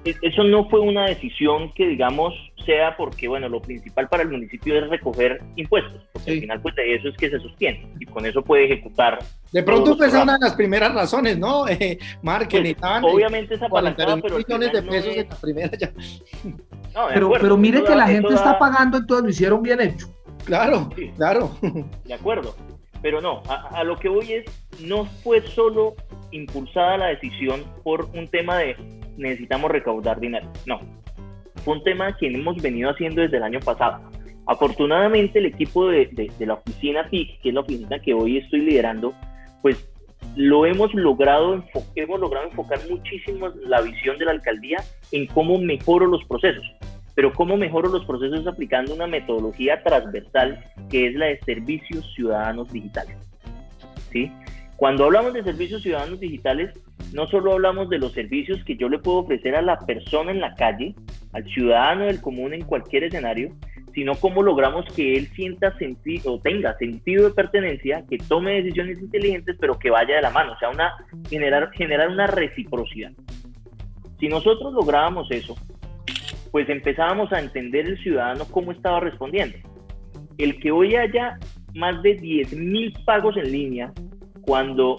eso no fue una decisión que, digamos, sea porque, bueno, lo principal para el municipio es recoger impuestos, porque al final, pues, de eso es que se sostiene, y con eso puede ejecutar. De pronto fue una de las primeras razones, ¿no? Mark, que necesitaban obviamente esa apalancada, pero millones de pesos en la primera ya. No, pero mire que la gente está pagando, entonces lo hicieron bien hecho. Claro, sí, claro. De acuerdo, pero no, a lo que voy es, no fue solo impulsada la decisión por un tema de necesitamos recaudar dinero, no. Fue un tema que hemos venido haciendo desde el año pasado. Afortunadamente el equipo de la oficina TIC, que es la oficina que hoy estoy liderando, pues lo hemos logrado enfocar muchísimo la visión de la alcaldía en cómo mejoro los procesos. Pero cómo mejoro los procesos aplicando una metodología transversal que es la de servicios ciudadanos digitales, ¿sí? Cuando hablamos de servicios ciudadanos digitales, no solo hablamos de los servicios que yo le puedo ofrecer a la persona en la calle, al ciudadano del común en cualquier escenario, sino cómo logramos que él sienta sentido o tenga sentido de pertenencia, que tome decisiones inteligentes, pero que vaya de la mano, o sea, generar una reciprocidad. Si nosotros lográbamos eso, pues empezábamos a entender el ciudadano cómo estaba respondiendo. El que hoy haya más de 10,000 pagos en línea, cuando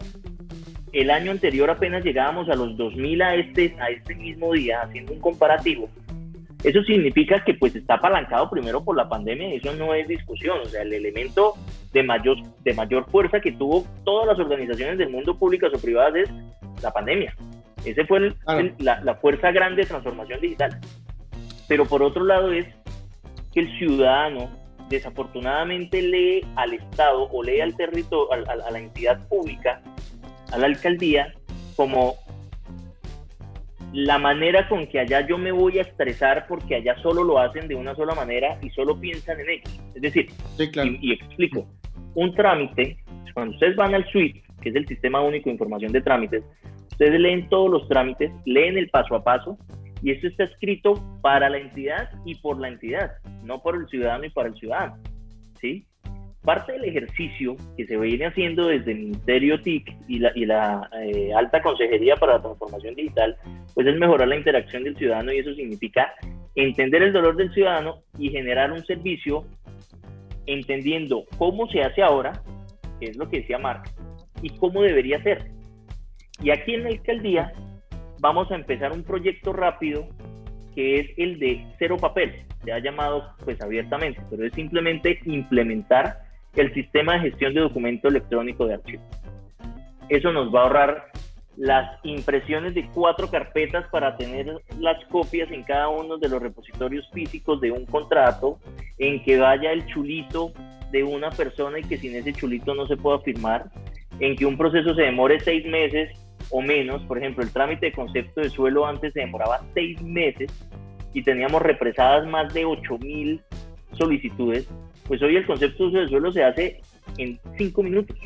el año anterior apenas llegábamos a los 2,000 a este mismo día, haciendo un comparativo, eso significa que pues está apalancado primero por la pandemia, y eso no es discusión. O sea, el elemento de mayor fuerza que tuvo todas las organizaciones del mundo, públicas o privadas, es la pandemia. Ese fue la fuerza grande de transformación digital. Pero por otro lado es que el ciudadano desafortunadamente lee al Estado o lee al territorio, a la entidad pública, a la alcaldía, como la manera con que allá yo me voy a estresar, porque allá solo lo hacen de una sola manera y solo piensan en ellos. Es decir, sí, claro. y explico, un trámite, cuando ustedes van al SWIFT, que es el Sistema Único de Información de Trámites, ustedes leen todos los trámites, leen el paso a paso, y esto está escrito para la entidad y por la entidad, no por el ciudadano y para el ciudadano, ¿sí? Parte del ejercicio que se viene haciendo desde el Ministerio TIC y la Alta Consejería para la Transformación Digital, pues es mejorar la interacción del ciudadano, y eso significa entender el dolor del ciudadano y generar un servicio entendiendo cómo se hace ahora, que es lo que decía Mark, y cómo debería ser. Y aquí en la alcaldía vamos a empezar un proyecto rápido que es el de cero papel. Se ha llamado pues abiertamente, pero es simplemente implementar el sistema de gestión de documento electrónico de archivos. Eso nos va a ahorrar las impresiones de 4 carpetas para tener las copias en cada uno de los repositorios físicos de un contrato, en que vaya el chulito de una persona y que sin ese chulito no se pueda firmar, en que un proceso se demore 6 meses o menos. Por ejemplo, el trámite de concepto de suelo antes se demoraba 6 meses y teníamos represadas más de 8,000 solicitudes. Pues hoy el concepto de uso del suelo se hace en 5 minutos.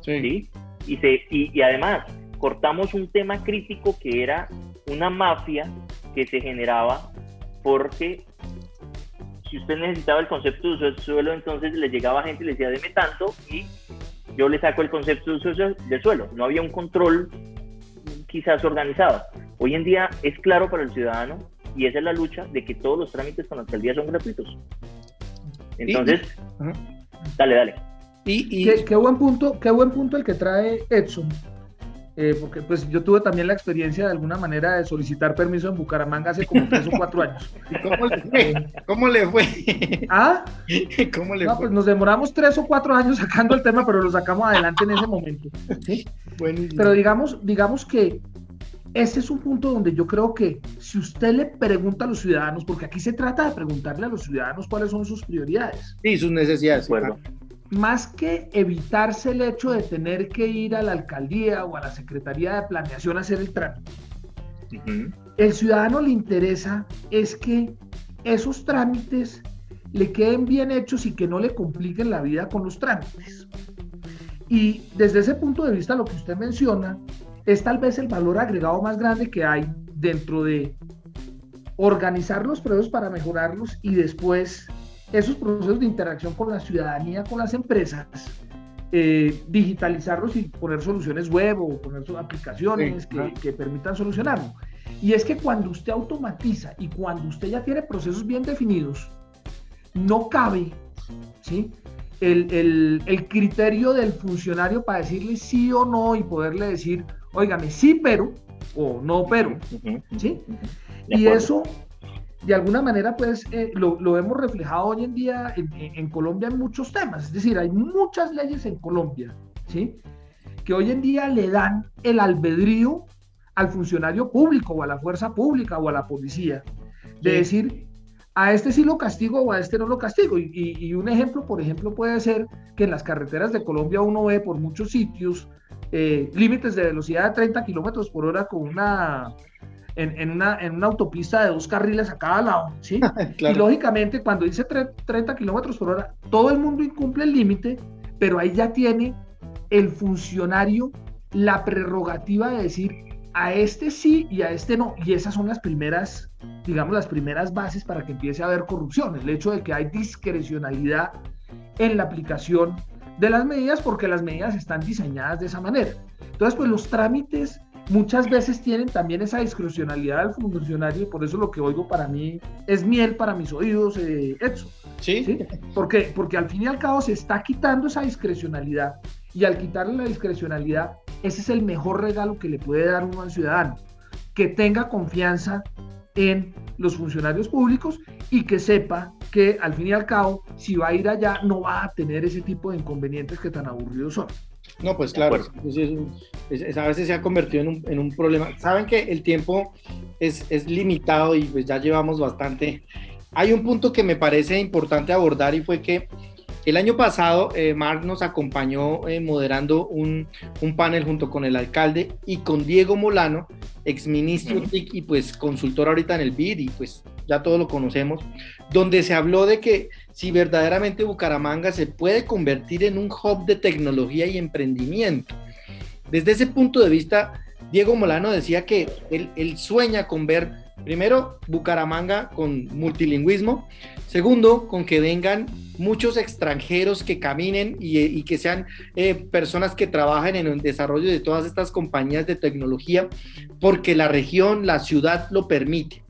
Sí. Y además cortamos un tema crítico que era una mafia que se generaba, porque si usted necesitaba el concepto de uso del suelo, entonces le llegaba gente y le decía deme tanto y yo le saco el concepto de uso del suelo. No había un control quizás organizado. Hoy en día es claro para el ciudadano y esa es la lucha de que todos los trámites con la alcaldía son gratuitos. Entonces, dale. Qué buen punto el que trae Edson, porque pues yo tuve también la experiencia de alguna manera de solicitar permiso en Bucaramanga hace como 3 o 4 años. ¿Cómo le fue? ¿Ah? ¿Cómo le fue? Pues nos demoramos 3 o 4 años sacando el tema, pero lo sacamos adelante en ese momento, ¿sí? Buenísimo. Pero digamos que ese es un punto donde yo creo que si usted le pregunta a los ciudadanos, porque aquí se trata de preguntarle a los ciudadanos cuáles son sus prioridades. Sí, sus necesidades. Claro. Más que evitarse el hecho de tener que ir a la alcaldía o a la Secretaría de Planeación a hacer el trámite, el ciudadano le interesa es que esos trámites le queden bien hechos y que no le compliquen la vida con los trámites. Y desde ese punto de vista, lo que usted menciona es tal vez el valor agregado más grande que hay dentro de organizar los procesos para mejorarlos y después esos procesos de interacción con la ciudadanía, con las empresas, digitalizarlos y poner soluciones web o poner aplicaciones que permitan solucionarlo. Y es que cuando usted automatiza y cuando usted ya tiene procesos bien definidos, no cabe, ¿sí?, el criterio del funcionario para decirle sí o no y poderle decir, óigame, sí, pero, o no, pero, ¿sí? Y eso, de alguna manera, pues, lo hemos reflejado hoy en día en Colombia en muchos temas. Es decir, hay muchas leyes en Colombia, ¿sí?, que hoy en día le dan el albedrío al funcionario público o a la fuerza pública o a la policía de decir, a este sí lo castigo o a este no lo castigo. Y un ejemplo, por ejemplo, puede ser que en las carreteras de Colombia uno ve por muchos sitios límites de velocidad de 30 kilómetros por hora con en una autopista de 2 carriles a cada lado, ¿sí? Claro. Y lógicamente cuando dice 30 kilómetros por hora, todo el mundo incumple el límite, pero ahí ya tiene el funcionario la prerrogativa de decir a este sí y a este no. Y esas son las primeras, digamos, las primeras bases para que empiece a haber corrupción. El hecho de que hay discrecionalidad en la aplicación de las medidas porque las medidas están diseñadas de esa manera. Entonces, pues los trámites muchas veces tienen también esa discrecionalidad del funcionario y por eso lo que oigo para mí es miel para mis oídos, Edson. ¿Sí? Porque al fin y al cabo se está quitando esa discrecionalidad y al quitarle la discrecionalidad, ese es el mejor regalo que le puede dar uno al ciudadano, que tenga confianza en los funcionarios públicos y que sepa que al fin y al cabo, si va a ir allá, no va a tener ese tipo de inconvenientes que tan aburridos son. No, pues claro, a veces se ha convertido en un problema. Saben que el tiempo es limitado y pues ya llevamos bastante. Hay un punto que me parece importante abordar y fue que el año pasado Marc nos acompañó moderando un panel junto con el alcalde y con Diego Molano, exministro TIC y pues consultor ahorita en el BID y pues ya todos lo conocemos, donde se habló de que si verdaderamente Bucaramanga se puede convertir en un hub de tecnología y emprendimiento. Desde ese punto de vista, Diego Molano decía que él sueña con ver, primero, Bucaramanga con multilingüismo, segundo, con que vengan muchos extranjeros que caminen y que sean personas que trabajen en el desarrollo de todas estas compañías de tecnología, porque la región, la ciudad lo permite.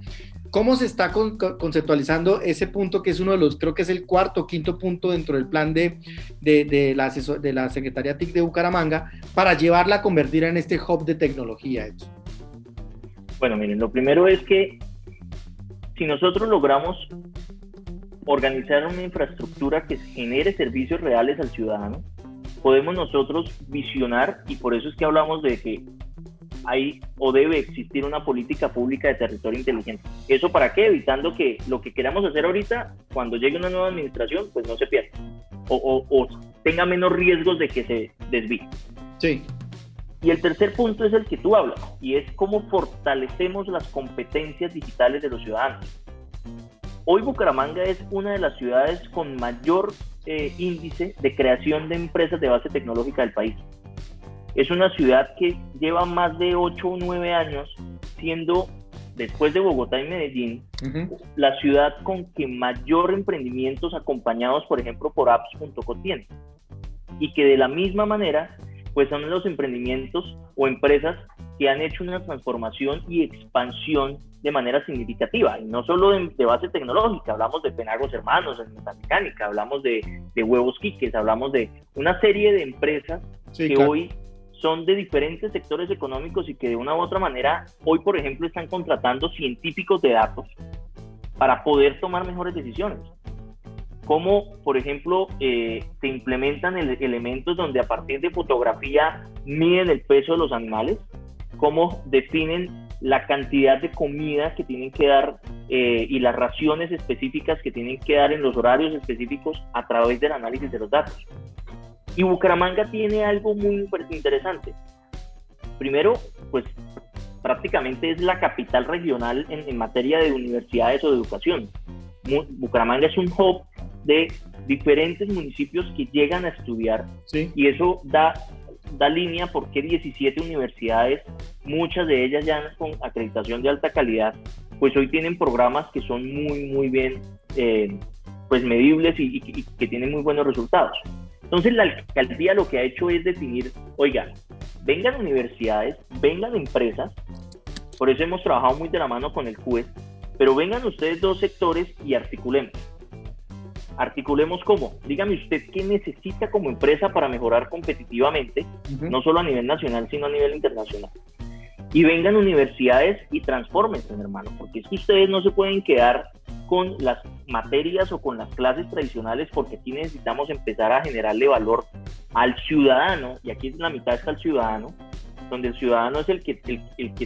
¿Cómo se está conceptualizando ese punto que es uno de los, creo que es el cuarto o quinto punto dentro del plan de la Secretaría TIC de Bucaramanga para llevarla a convertir en este hub de tecnología? Bueno, miren, lo primero es que si nosotros logramos organizar una infraestructura que genere servicios reales al ciudadano, podemos nosotros visionar, y por eso es que hablamos de que hay o debe existir una política pública de territorio inteligente. ¿Eso para qué? Evitando que lo que queramos hacer ahorita, cuando llegue una nueva administración, pues no se pierda o tenga menos riesgos de que se desvíe. Sí. Y el tercer punto es el que tú hablas, y es cómo fortalecemos las competencias digitales de los ciudadanos. Hoy Bucaramanga es una de las ciudades con mayor índice de creación de empresas de base tecnológica del país. Es una ciudad que lleva más de 8 o 9 años siendo, después de Bogotá y Medellín, la ciudad con que mayor emprendimientos acompañados, por ejemplo, por apps.co tiene. Y que de la misma manera, pues son los emprendimientos o empresas que han hecho una transformación y expansión de manera significativa, y no solo de base tecnológica. Hablamos de Penagos Hermanos en Metamecánica, hablamos de Huevos Quiques, hablamos de una serie de empresas que hoy son de diferentes sectores económicos y que de una u otra manera hoy, por ejemplo, están contratando científicos de datos para poder tomar mejores decisiones. Como, por ejemplo, se implementan elementos donde a partir de fotografía miden el peso de los animales, cómo definen la cantidad de comida que tienen que dar y las raciones específicas que tienen que dar en los horarios específicos a través del análisis de los datos. Y Bucaramanga tiene algo muy interesante. Primero, pues prácticamente es la capital regional en materia de universidades o de educación. Bucaramanga es un hub de diferentes municipios que llegan a estudiar, sí, y eso da línea porque 17 universidades, muchas de ellas ya con acreditación de alta calidad, pues hoy tienen programas que son muy bien pues medibles y que tienen muy buenos resultados. Entonces la alcaldía lo que ha hecho es definir, oiga, vengan universidades, vengan empresas, por eso hemos trabajado muy de la mano con el CUES, pero vengan ustedes dos sectores y articulemos. ¿Articulemos cómo? Dígame usted qué necesita como empresa para mejorar competitivamente, no solo a nivel nacional, sino a nivel internacional. Y vengan universidades y transfórmense, hermano, porque es que ustedes no se pueden quedar con las materias o con las clases tradicionales, porque aquí necesitamos empezar a generarle valor al ciudadano, y aquí en la mitad está el ciudadano, donde el ciudadano es el que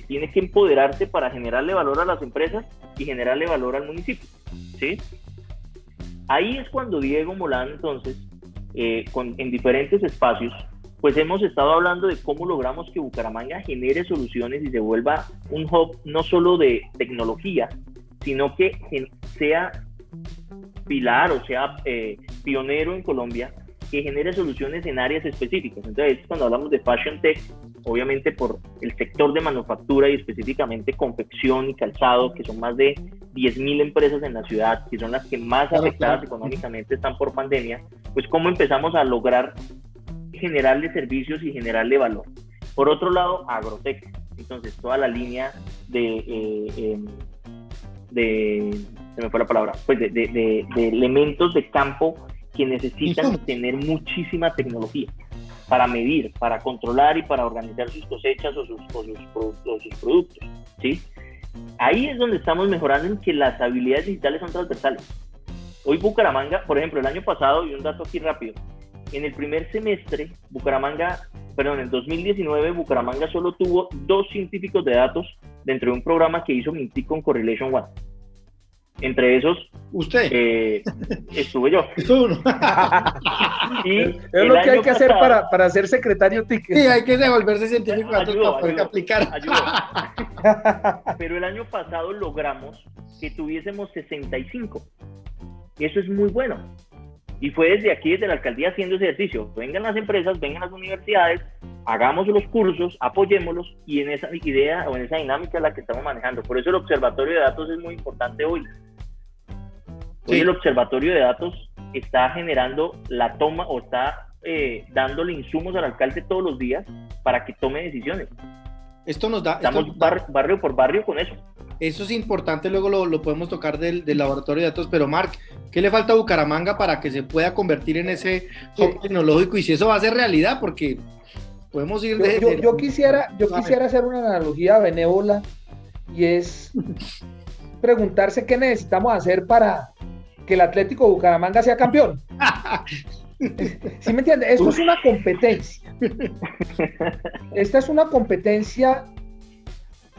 tiene que empoderarse para generarle valor a las empresas y generarle valor al municipio, ¿sí? Ahí es cuando Diego Molano, entonces, en diferentes espacios, pues hemos estado hablando de cómo logramos que Bucaramanga genere soluciones y se vuelva un hub no solo de tecnología, sino que sea pilar o sea pionero en Colombia, que genere soluciones en áreas específicas. Entonces, cuando hablamos de Fashion Tech, obviamente por el sector de manufactura y específicamente confección y calzado, que son más de 10.000 empresas en la ciudad, que son las que más afectadas económicamente están por pandemia, pues cómo empezamos a lograr generarle servicios y generarle valor. Por otro lado, Agrotech, entonces toda la línea de se me fue la palabra, pues de elementos de campo que necesitan tener muchísima tecnología para medir, para controlar y para organizar sus cosechas o sus productos, ¿sí? Ahí es donde estamos mejorando en que las habilidades digitales son transversales. Hoy Bucaramanga, por ejemplo, el año pasado, y un dato aquí rápido, en el primer semestre, en 2019, Bucaramanga solo tuvo 2 científicos de datos dentro de un programa que hizo Mintic con Correlation One. Entre esos, usted estuve yo. Y es lo que hay que hacer para ser secretario TIC. Sí, hay que devolverse científico para poder aplicar. Pero el año pasado logramos que tuviésemos 65. Y eso es muy bueno. Y fue desde aquí, desde la alcaldía, haciendo ese ejercicio. Vengan las empresas, vengan las universidades, hagamos los cursos, apoyémoslos, y en esa idea o en esa dinámica es la que estamos manejando. Por eso el observatorio de datos es muy importante hoy. Hoy el observatorio de datos está generando la toma o está dándole insumos al alcalde todos los días para que tome decisiones. Esto nos da... Estamos barrio por barrio con eso. Eso es importante, luego lo podemos tocar del laboratorio de datos, pero Marc, ¿qué le falta a Bucaramanga para que se pueda convertir en ese hub tecnológico? Y si eso va a ser realidad, porque podemos ir yo quisiera hacer una analogía benévola, y es preguntarse qué necesitamos hacer para que el Atlético de Bucaramanga sea campeón. ¿Sí me entiende? Esto es una competencia. Esta es una competencia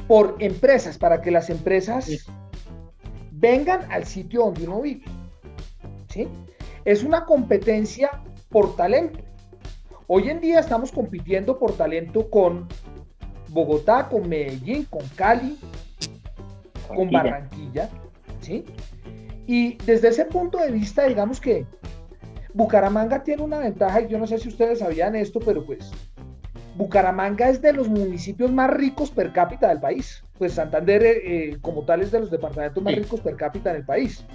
por empresas, para que las empresas vengan al sitio donde uno vive, ¿sí? Es una competencia por talento. Hoy en día estamos compitiendo por talento con Bogotá, con Medellín, con Cali, con Barranquilla, ¿sí? Y desde ese punto de vista, digamos que Bucaramanga tiene una ventaja, y yo no sé si ustedes sabían esto, pero pues Bucaramanga es de los municipios más ricos per cápita del país. Pues Santander, como tal, es de los departamentos más ricos per cápita en el país.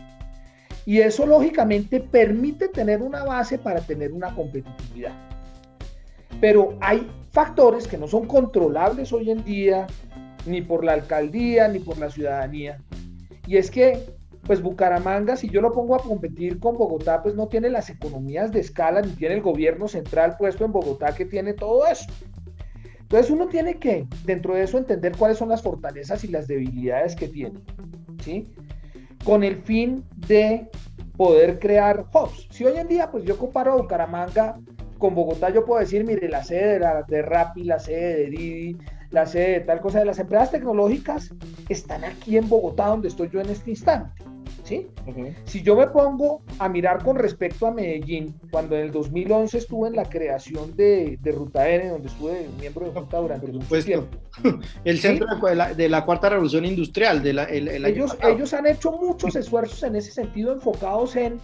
Y eso, lógicamente, permite tener una base para tener una competitividad. Pero hay factores que no son controlables hoy en día, ni por la alcaldía, ni por la ciudadanía. Y es que, pues Bucaramanga, si yo lo pongo a competir con Bogotá, pues no tiene las economías de escala, ni tiene el gobierno central puesto en Bogotá que tiene todo eso. Entonces uno tiene que, dentro de eso, entender cuáles son las fortalezas y las debilidades que tiene, ¿sí? Con el fin de poder crear hubs. Si hoy en día, pues yo comparo a Bucaramanga con Bogotá, yo puedo decir, mire, la sede de Rappi, la sede de Didi, la sede de tal cosa, de las empresas tecnológicas están aquí en Bogotá, donde estoy yo en este instante, ¿sí? Si yo me pongo a mirar con respecto a Medellín, cuando en el 2011 estuve en la creación de Ruta N, donde estuve miembro de Junta durante mucho tiempo. El centro de la cuarta revolución industrial. Ellos han hecho muchos esfuerzos en ese sentido, enfocados en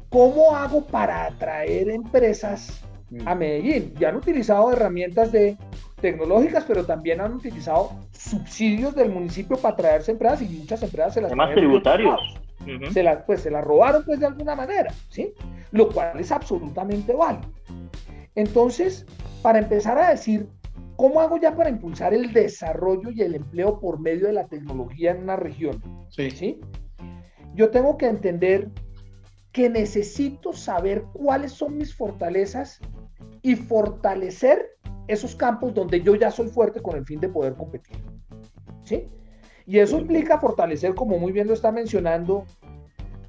cómo hago para atraer empresas a Medellín. Ya han utilizado herramientas tecnológicas, pero también han utilizado subsidios del municipio para traerse empresas, y muchas empresas se las además tributarios. Se las robaron pues de alguna manera, ¿sí? Lo cual es absolutamente válido. Entonces, para empezar a decir, ¿cómo hago ya para impulsar el desarrollo y el empleo por medio de la tecnología en una región? ¿Sí? Yo tengo que entender que necesito saber cuáles son mis fortalezas y fortalecer esos campos donde yo ya soy fuerte con el fin de poder competir, ¿sí? Y eso implica fortalecer, como muy bien lo está mencionando,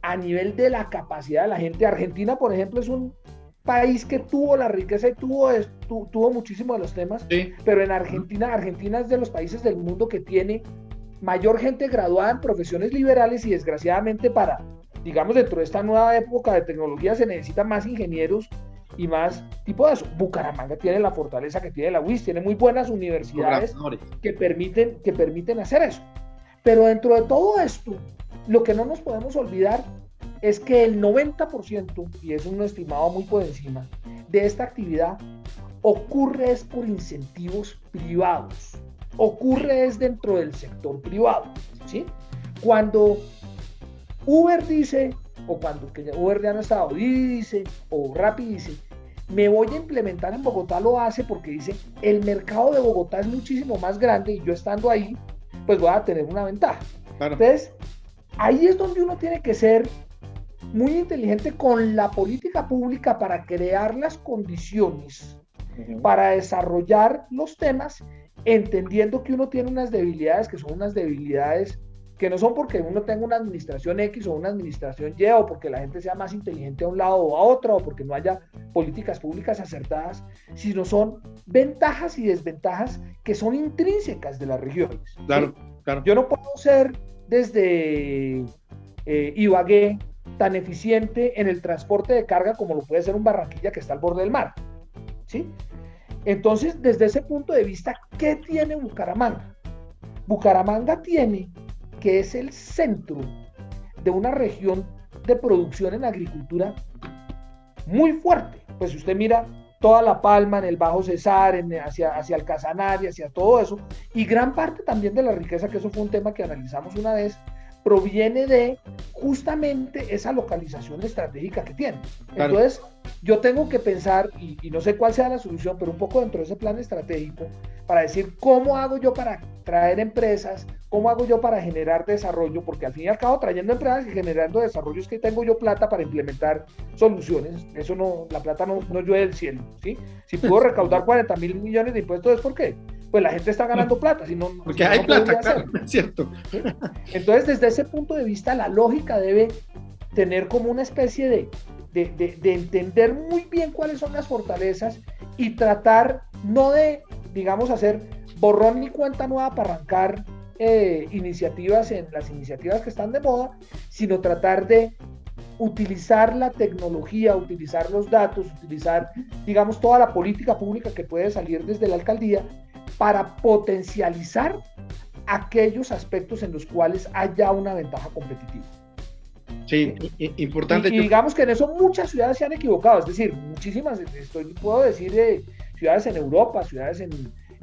a nivel de la capacidad de la gente. Argentina, por ejemplo, es un país que tuvo la riqueza y tuvo muchísimos de los temas, sí. Pero en Argentina es de los países del mundo que tiene mayor gente graduada en profesiones liberales, y desgraciadamente digamos, dentro de esta nueva época de tecnología se necesitan más ingenieros y más tipo de eso. Bucaramanga tiene la fortaleza que tiene la UIS, tiene muy buenas universidades que permiten hacer eso. Pero dentro de todo esto, lo que no nos podemos olvidar es que el 90%, y es un estimado muy por encima, de esta actividad ocurre es por incentivos privados, ocurre es dentro del sector privado, ¿sí? Cuando Uber dice, o cuando Uber ya no estaba, Didi dice, o Rappi dice, me voy a implementar en Bogotá, lo hace porque dice, el mercado de Bogotá es muchísimo más grande y yo estando ahí, pues voy a tener una ventaja. Claro. Entonces, ahí es donde uno tiene que ser muy inteligente con la política pública para crear las condiciones para desarrollar los temas, entendiendo que uno tiene unas debilidades que son unas debilidades que no son porque uno tenga una administración X o una administración Y, o porque la gente sea más inteligente a un lado o a otro, o porque no haya políticas públicas acertadas, sino son ventajas y desventajas que son intrínsecas de las regiones. Claro, ¿sí? Claro. Yo no puedo ser desde Ibagué tan eficiente en el transporte de carga como lo puede ser un Barranquilla que está al borde del mar, ¿sí? Entonces, desde ese punto de vista, ¿qué tiene Bucaramanga? Bucaramanga tiene que es el centro de una región de producción en agricultura muy fuerte. Pues si usted mira toda La Palma, en el Bajo Cesar, hacia el Casanare, hacia todo eso, y gran parte también de la riqueza, que eso fue un tema que analizamos una vez, proviene de justamente esa localización estratégica que tiene. Claro. Entonces, yo tengo que pensar, y no sé cuál sea la solución, pero un poco dentro de ese plan estratégico, para decir cómo hago yo para traer empresas, cómo hago yo para generar desarrollo, porque al fin y al cabo, trayendo empresas y generando desarrollo es que tengo yo plata para implementar soluciones. Eso no, la plata no llueve del cielo, ¿sí? Si puedo recaudar 40.000 millones de impuestos, ¿es por qué? Pues la gente está ganando plata, si no, porque hay plata, claro, es cierto. ¿Sí? Entonces, desde ese punto de vista, la lógica debe tener como una especie de entender muy bien cuáles son las fortalezas y tratar no de, digamos, hacer borrón ni cuenta nueva para arrancar iniciativas en las iniciativas que están de moda, sino tratar de utilizar la tecnología, utilizar los datos, utilizar, digamos, toda la política pública que puede salir desde la alcaldía para potencializar aquellos aspectos en los cuales haya una ventaja competitiva. Sí, importante. Y digamos que en eso muchas ciudades se han equivocado, es decir, muchísimas, puedo decir ciudades en Europa, ciudades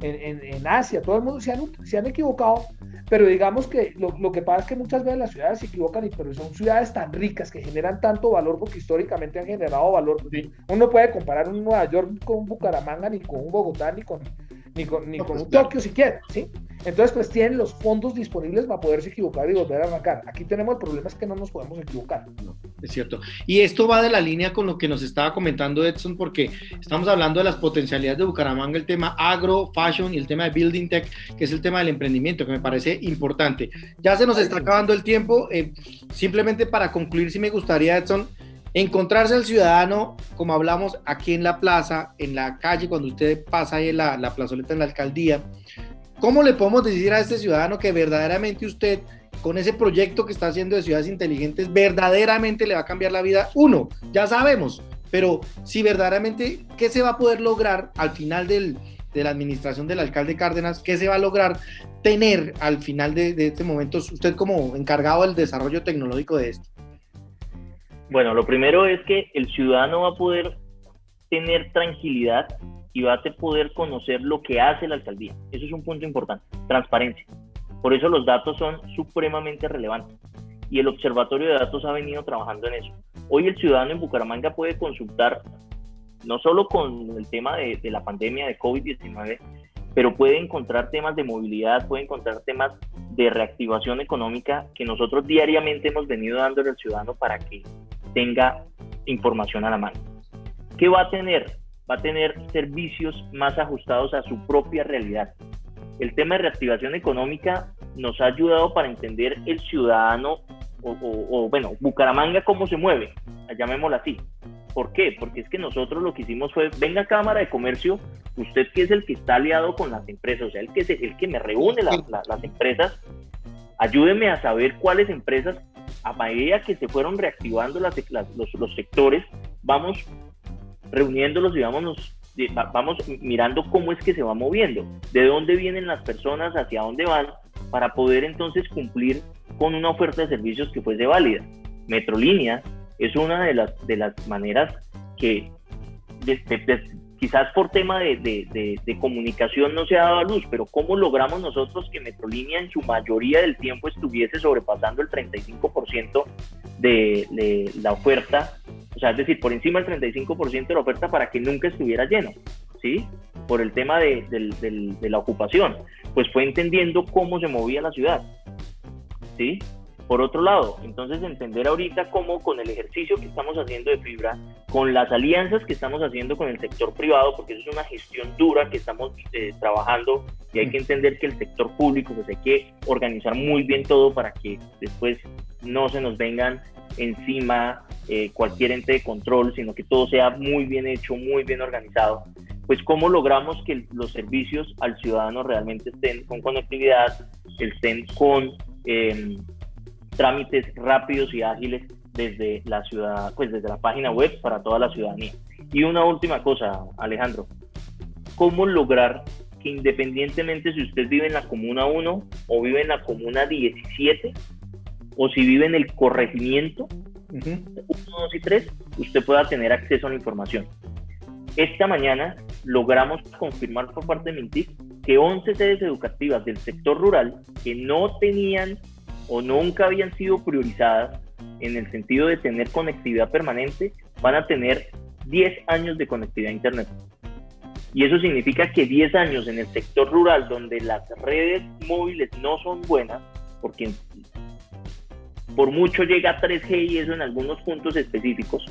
en Asia, todo el mundo se han equivocado, pero digamos que lo que pasa es que muchas veces las ciudades se equivocan, pero son ciudades tan ricas que generan tanto valor porque históricamente han generado valor. Sí. Uno no puede comparar un Nueva York con un Bucaramanga, ni con un Bogotá, ni con un Tokio siquiera, ¿sí? Entonces, pues tienen los fondos disponibles para poderse equivocar y volver a arrancar. Aquí tenemos el problema, es que no nos podemos equivocar. No, es cierto. Y esto va de la línea con lo que nos estaba comentando Edson, porque estamos hablando de las potencialidades de Bucaramanga, el tema agro, fashion y el tema de building tech, que es el tema del emprendimiento, que me parece importante. Ya se nos está acabando el tiempo. Simplemente para concluir, sí me gustaría, Edson, encontrarse al ciudadano, como hablamos aquí en la plaza, en la calle, cuando usted pasa ahí en la plazoleta en la alcaldía. ¿Cómo le podemos decir a este ciudadano que verdaderamente usted, con ese proyecto que está haciendo de ciudades inteligentes, verdaderamente le va a cambiar la vida? Uno, ya sabemos, pero si verdaderamente, ¿qué se va a poder lograr al final de la administración del alcalde Cárdenas? ¿Qué se va a lograr tener al final de este momento, usted como encargado del desarrollo tecnológico de esto? Bueno, lo primero es que el ciudadano va a poder tener tranquilidad y va a poder conocer lo que hace la alcaldía. Eso es un punto importante, transparencia. Por eso los datos son supremamente relevantes y el Observatorio de Datos ha venido trabajando en eso. Hoy el ciudadano en Bucaramanga puede consultar, no solo con el tema de la pandemia de COVID-19, pero puede encontrar temas de movilidad, puede encontrar temas de reactivación económica que nosotros diariamente hemos venido dándole al ciudadano para que tenga información a la mano. ¿Qué va a tener? Va a tener servicios más ajustados a su propia realidad. El tema de reactivación económica nos ha ayudado para entender el ciudadano bueno, Bucaramanga cómo se mueve, llamémoslo así. ¿Por qué? Porque es que nosotros lo que hicimos fue, venga Cámara de Comercio, usted que es el que está aliado con las empresas, o sea, el que me reúne las empresas, ayúdeme a saber cuáles empresas, a medida que se fueron reactivando los sectores, vamos reuniéndolos y vamos mirando cómo es que se va moviendo, de dónde vienen las personas, hacia dónde van, para poder entonces cumplir con una oferta de servicios que fuese válida. Metrolínea es una de las maneras que quizás por tema de comunicación no se ha dado a luz, pero ¿cómo logramos nosotros que Metrolínea en su mayoría del tiempo estuviese sobrepasando el 35% de la oferta? O sea, es decir, por encima del 35% de la oferta para que nunca estuviera lleno, ¿sí? Por el tema de la ocupación. Pues fue entendiendo cómo se movía la ciudad, ¿sí? Por otro lado, entonces entender ahorita cómo con el ejercicio que estamos haciendo de fibra, con las alianzas que estamos haciendo con el sector privado, porque eso es una gestión dura que estamos trabajando y hay que entender que el sector público, pues hay que organizar muy bien todo para que después no se nos vengan encima cualquier ente de control, sino que todo sea muy bien hecho, muy bien organizado. Pues cómo logramos que los servicios al ciudadano realmente estén con conectividad, estén con trámites rápidos y ágiles desde la ciudad, pues desde la página web para toda la ciudadanía. Y una última cosa, Alejandro, ¿cómo lograr que independientemente si usted vive en la Comuna 1 o vive en la Comuna 17 o si vive en el corregimiento 1, 2 y 3, usted pueda tener acceso a la información? Esta mañana logramos confirmar por parte de Mintic que 11 sedes educativas del sector rural que no tenían o nunca habían sido priorizadas en el sentido de tener conectividad permanente, van a tener 10 años de conectividad a Internet. Y eso significa que 10 años en el sector rural, donde las redes móviles no son buenas, porque por mucho llega a 3G y eso en algunos puntos específicos,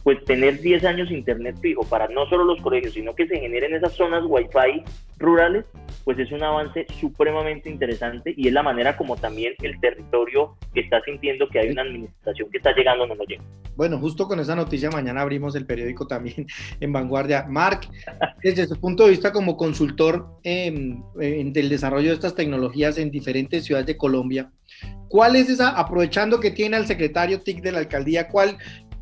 pues tener 10 años internet fijo para no solo los colegios, sino que se generen esas zonas Wi-Fi rurales, pues es un avance supremamente interesante y es la manera como también el territorio que está sintiendo que hay una administración que está llegando no lo llega. Bueno, justo con esa noticia mañana abrimos el periódico también en Vanguardia. Marc, desde su punto de vista como consultor del desarrollo de estas tecnologías en diferentes ciudades de Colombia, ¿cuál es esa, aprovechando que tiene al secretario TIC de la alcaldía,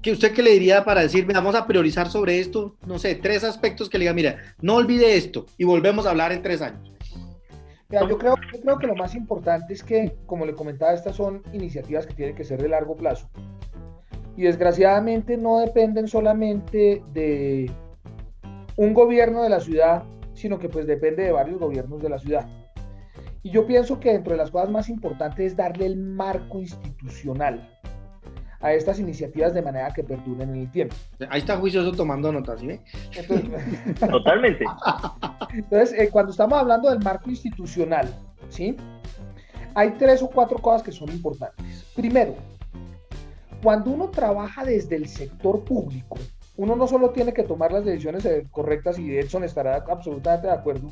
que usted qué le diría para decir, vamos a priorizar sobre esto, no sé, 3 aspectos que le diga, mira, no olvide esto y volvemos a hablar en 3 años? Mira, yo creo que lo más importante es que, como le comentaba, estas son iniciativas que tienen que ser de largo plazo y desgraciadamente no dependen solamente de un gobierno de la ciudad sino que pues depende de varios gobiernos de la ciudad. Y yo pienso que dentro de las cosas más importantes es darle el marco institucional a estas iniciativas de manera que perduren en el tiempo. Ahí está juicioso tomando notas, ¿sí ve? Entonces, Totalmente. entonces cuando estamos hablando del marco institucional, ¿sí? Hay 3 o 4 cosas que son importantes. Primero, cuando uno trabaja desde el sector público, uno no solo tiene que tomar las decisiones correctas, y Edson estará absolutamente de acuerdo,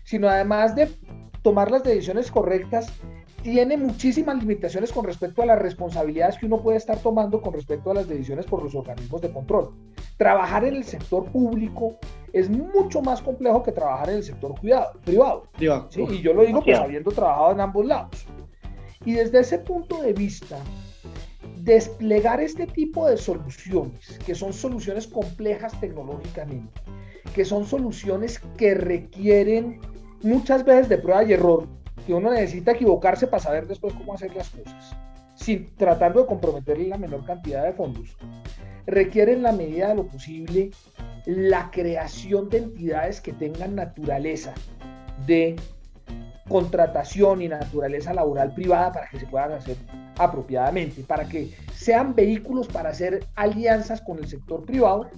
sino además de tomar las decisiones correctas, tiene muchísimas limitaciones con respecto a las responsabilidades que uno puede estar tomando con respecto a las decisiones por los organismos de control. Trabajar en el sector público es mucho más complejo que trabajar en el sector privado. ¿Sí? Y yo lo digo pues habiendo trabajado en ambos lados. Y desde ese punto de vista, desplegar este tipo de soluciones, que son soluciones complejas tecnológicamente, que son soluciones que requieren muchas veces de prueba y error, que uno necesita equivocarse para saber después cómo hacer las cosas, tratando de comprometerle la menor cantidad de fondos, requiere en la medida de lo posible la creación de entidades que tengan naturaleza de contratación y naturaleza laboral privada para que se puedan hacer apropiadamente, para que sean vehículos para hacer alianzas con el sector privado,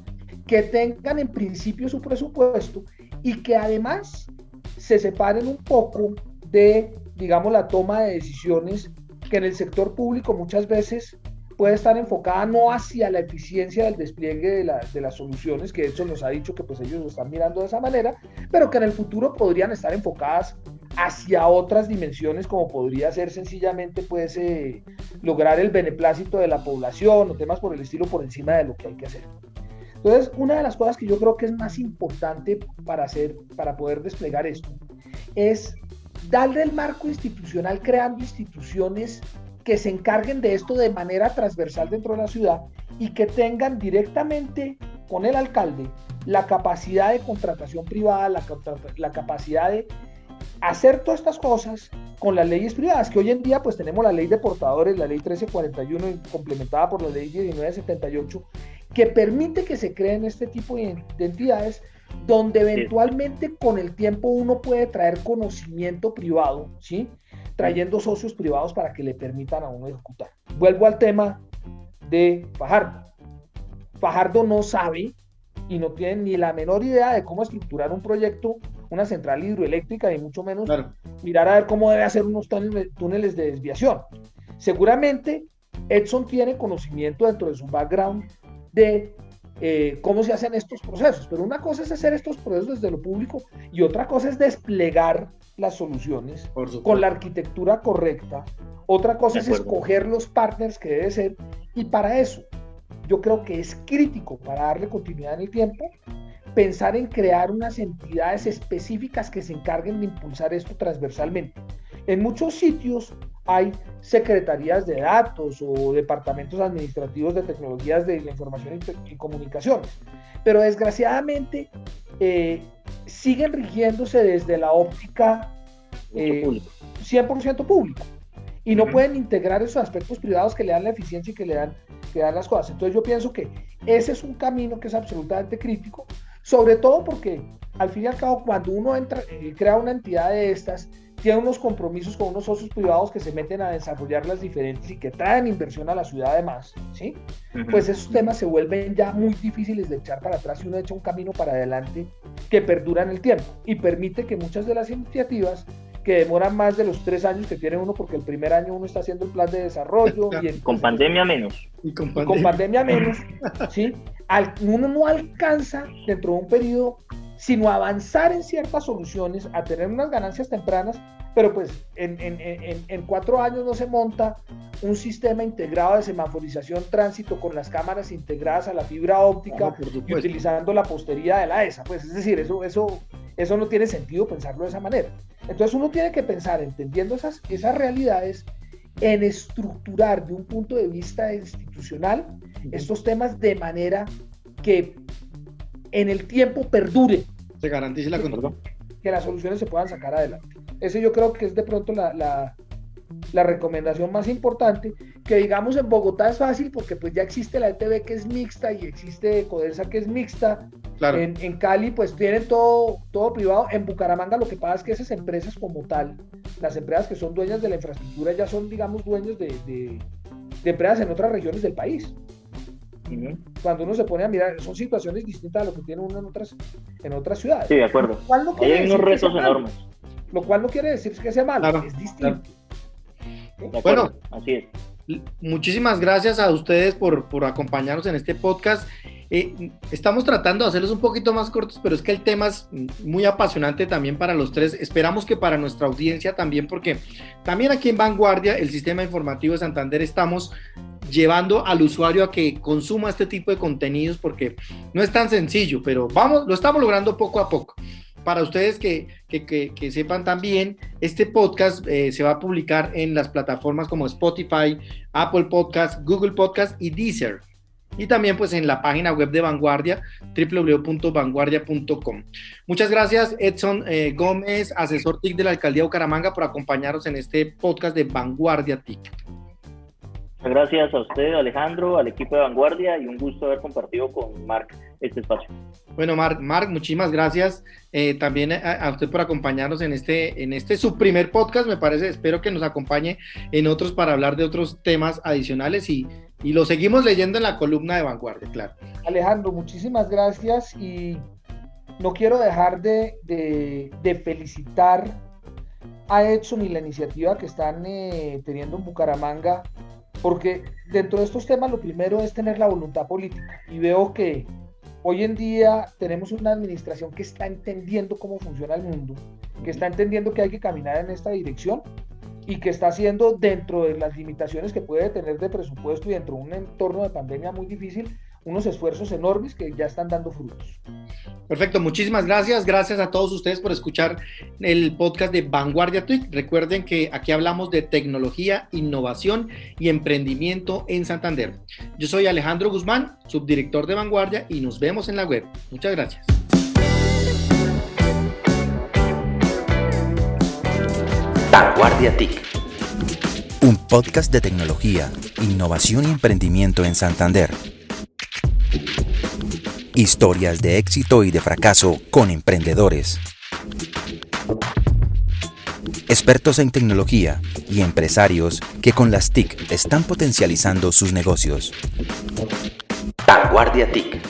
que tengan en principio su presupuesto y que además se separen un poco de, digamos, la toma de decisiones que en el sector público muchas veces puede estar enfocada no hacia la eficiencia del despliegue de las soluciones, que de hecho nos ha dicho que pues ellos lo están mirando de esa manera, pero que en el futuro podrían estar enfocadas hacia otras dimensiones, como podría ser sencillamente pues lograr el beneplácito de la población o temas por el estilo por encima de lo que hay que hacer. Entonces, una de las cosas que yo creo que es más importante para poder desplegar esto es darle el marco institucional, creando instituciones que se encarguen de esto de manera transversal dentro de la ciudad y que tengan directamente con el alcalde la capacidad de contratación privada, la capacidad de hacer todas estas cosas con las leyes privadas, que hoy en día pues tenemos la ley de portadores, la ley 1341 complementada por la ley 1978, que permite que se creen este tipo de entidades donde eventualmente con el tiempo uno puede traer conocimiento privado, ¿sí? Trayendo socios privados para que le permitan a uno ejecutar. Vuelvo al tema de Fajardo. Fajardo no sabe y no tiene ni la menor idea de cómo estructurar un proyecto, una central hidroeléctrica, y mucho menos mirar a ver cómo debe hacer unos túneles de desviación. Seguramente Edson tiene conocimiento dentro de su background de cómo se hacen estos procesos, pero una cosa es hacer estos procesos desde lo público y otra cosa es desplegar las soluciones con la arquitectura correcta, otra cosa es escoger los partners que debe ser, y para eso yo creo que es crítico, para darle continuidad en el tiempo, pensar en crear unas entidades específicas que se encarguen de impulsar esto transversalmente. En muchos sitios hay secretarías de datos o departamentos administrativos de tecnologías de la información y comunicaciones, pero desgraciadamente siguen rigiéndose desde la óptica 100% público y no pueden integrar esos aspectos privados que le dan la eficiencia y que le dan las cosas. Entonces yo pienso que ese es un camino que es absolutamente crítico, sobre todo porque al fin y al cabo cuando uno entra crea una entidad de estas, tiene unos compromisos con unos socios privados que se meten a desarrollarlas diferentes y que traen inversión a la ciudad además, ¿sí? Pues esos temas se vuelven ya muy difíciles de echar para atrás y uno echa un camino para adelante que perdura en el tiempo y permite que muchas de las iniciativas que demoran más de los 3 años que tiene uno, porque el primer año uno está haciendo el plan de desarrollo. Con pandemia menos. Y con pandemia menos, ¿sí? Uno no alcanza dentro de un periodo, sino avanzar en ciertas soluciones, a tener unas ganancias tempranas, pero pues en 4 años no se monta un sistema integrado de semaforización tránsito con las cámaras integradas a la fibra óptica y utilizando la postería de la ESA. Pues es decir, eso no tiene sentido pensarlo de esa manera. Entonces uno tiene que pensar, entendiendo esas realidades, en estructurar de un punto de vista institucional estos temas de manera que en el tiempo perdure. Se garantice la continuidad. Que las soluciones se puedan sacar adelante. Ese yo creo que es de pronto la recomendación más importante, que digamos en Bogotá es fácil porque pues ya existe la ETB que es mixta y existe Codelsa que es mixta. Claro. En Cali pues tienen todo privado. En Bucaramanga lo que pasa es que esas empresas como tal, las empresas que son dueñas de la infraestructura ya son, digamos, dueños de empresas en otras regiones del país. Cuando uno se pone a mirar, son situaciones distintas a lo que tiene uno en otras ciudades. Sí, de acuerdo. Hay unos retos enormes. Lo cual no quiere decir que sea malo, claro, es distinto. Claro. Bueno, así es. Muchísimas gracias a ustedes por acompañarnos en este podcast. Estamos tratando de hacerlos un poquito más cortos, pero es que el tema es muy apasionante también para los tres. Esperamos que para nuestra audiencia también, porque también aquí en Vanguardia, el Sistema Informativo de Santander, estamos llevando al usuario a que consuma este tipo de contenidos, porque no es tan sencillo, pero lo estamos logrando poco a poco. Para ustedes que sepan también, este podcast se va a publicar en las plataformas como Spotify, Apple Podcast, Google Podcast y Deezer. Y también pues en la página web de Vanguardia, www.vanguardia.com. Muchas gracias, Edson Gómez, asesor TIC de la Alcaldía de Bucaramanga, por acompañarnos en este podcast de Vanguardia TIC. Muchas gracias a usted, Alejandro, al equipo de Vanguardia, y un gusto haber compartido con Marc este espacio. Bueno, Marc, muchísimas gracias también a usted por acompañarnos en este su primer podcast, me parece. Espero que nos acompañe en otros para hablar de otros temas adicionales y lo seguimos leyendo en la columna de Vanguardia, claro. Alejandro, muchísimas gracias, y no quiero dejar de felicitar a Edson y la iniciativa que están teniendo en Bucaramanga, porque dentro de estos temas lo primero es tener la voluntad política, y veo que hoy en día tenemos una administración que está entendiendo cómo funciona el mundo, que está entendiendo que hay que caminar en esta dirección y que está haciendo, dentro de las limitaciones que puede tener de presupuesto y dentro de un entorno de pandemia muy difícil, unos esfuerzos enormes que ya están dando frutos. Perfecto, muchísimas gracias. Gracias a todos ustedes por escuchar el podcast de Vanguardia TIC. Recuerden que aquí hablamos de tecnología, innovación y emprendimiento en Santander. Yo soy Alejandro Guzmán, subdirector de Vanguardia, y nos vemos en la web. Muchas gracias. Vanguardia TIC, un podcast de tecnología, innovación y emprendimiento en Santander. Historias de éxito y de fracaso con emprendedores, expertos en tecnología y empresarios que con las TIC están potencializando sus negocios. Vanguardia TIC.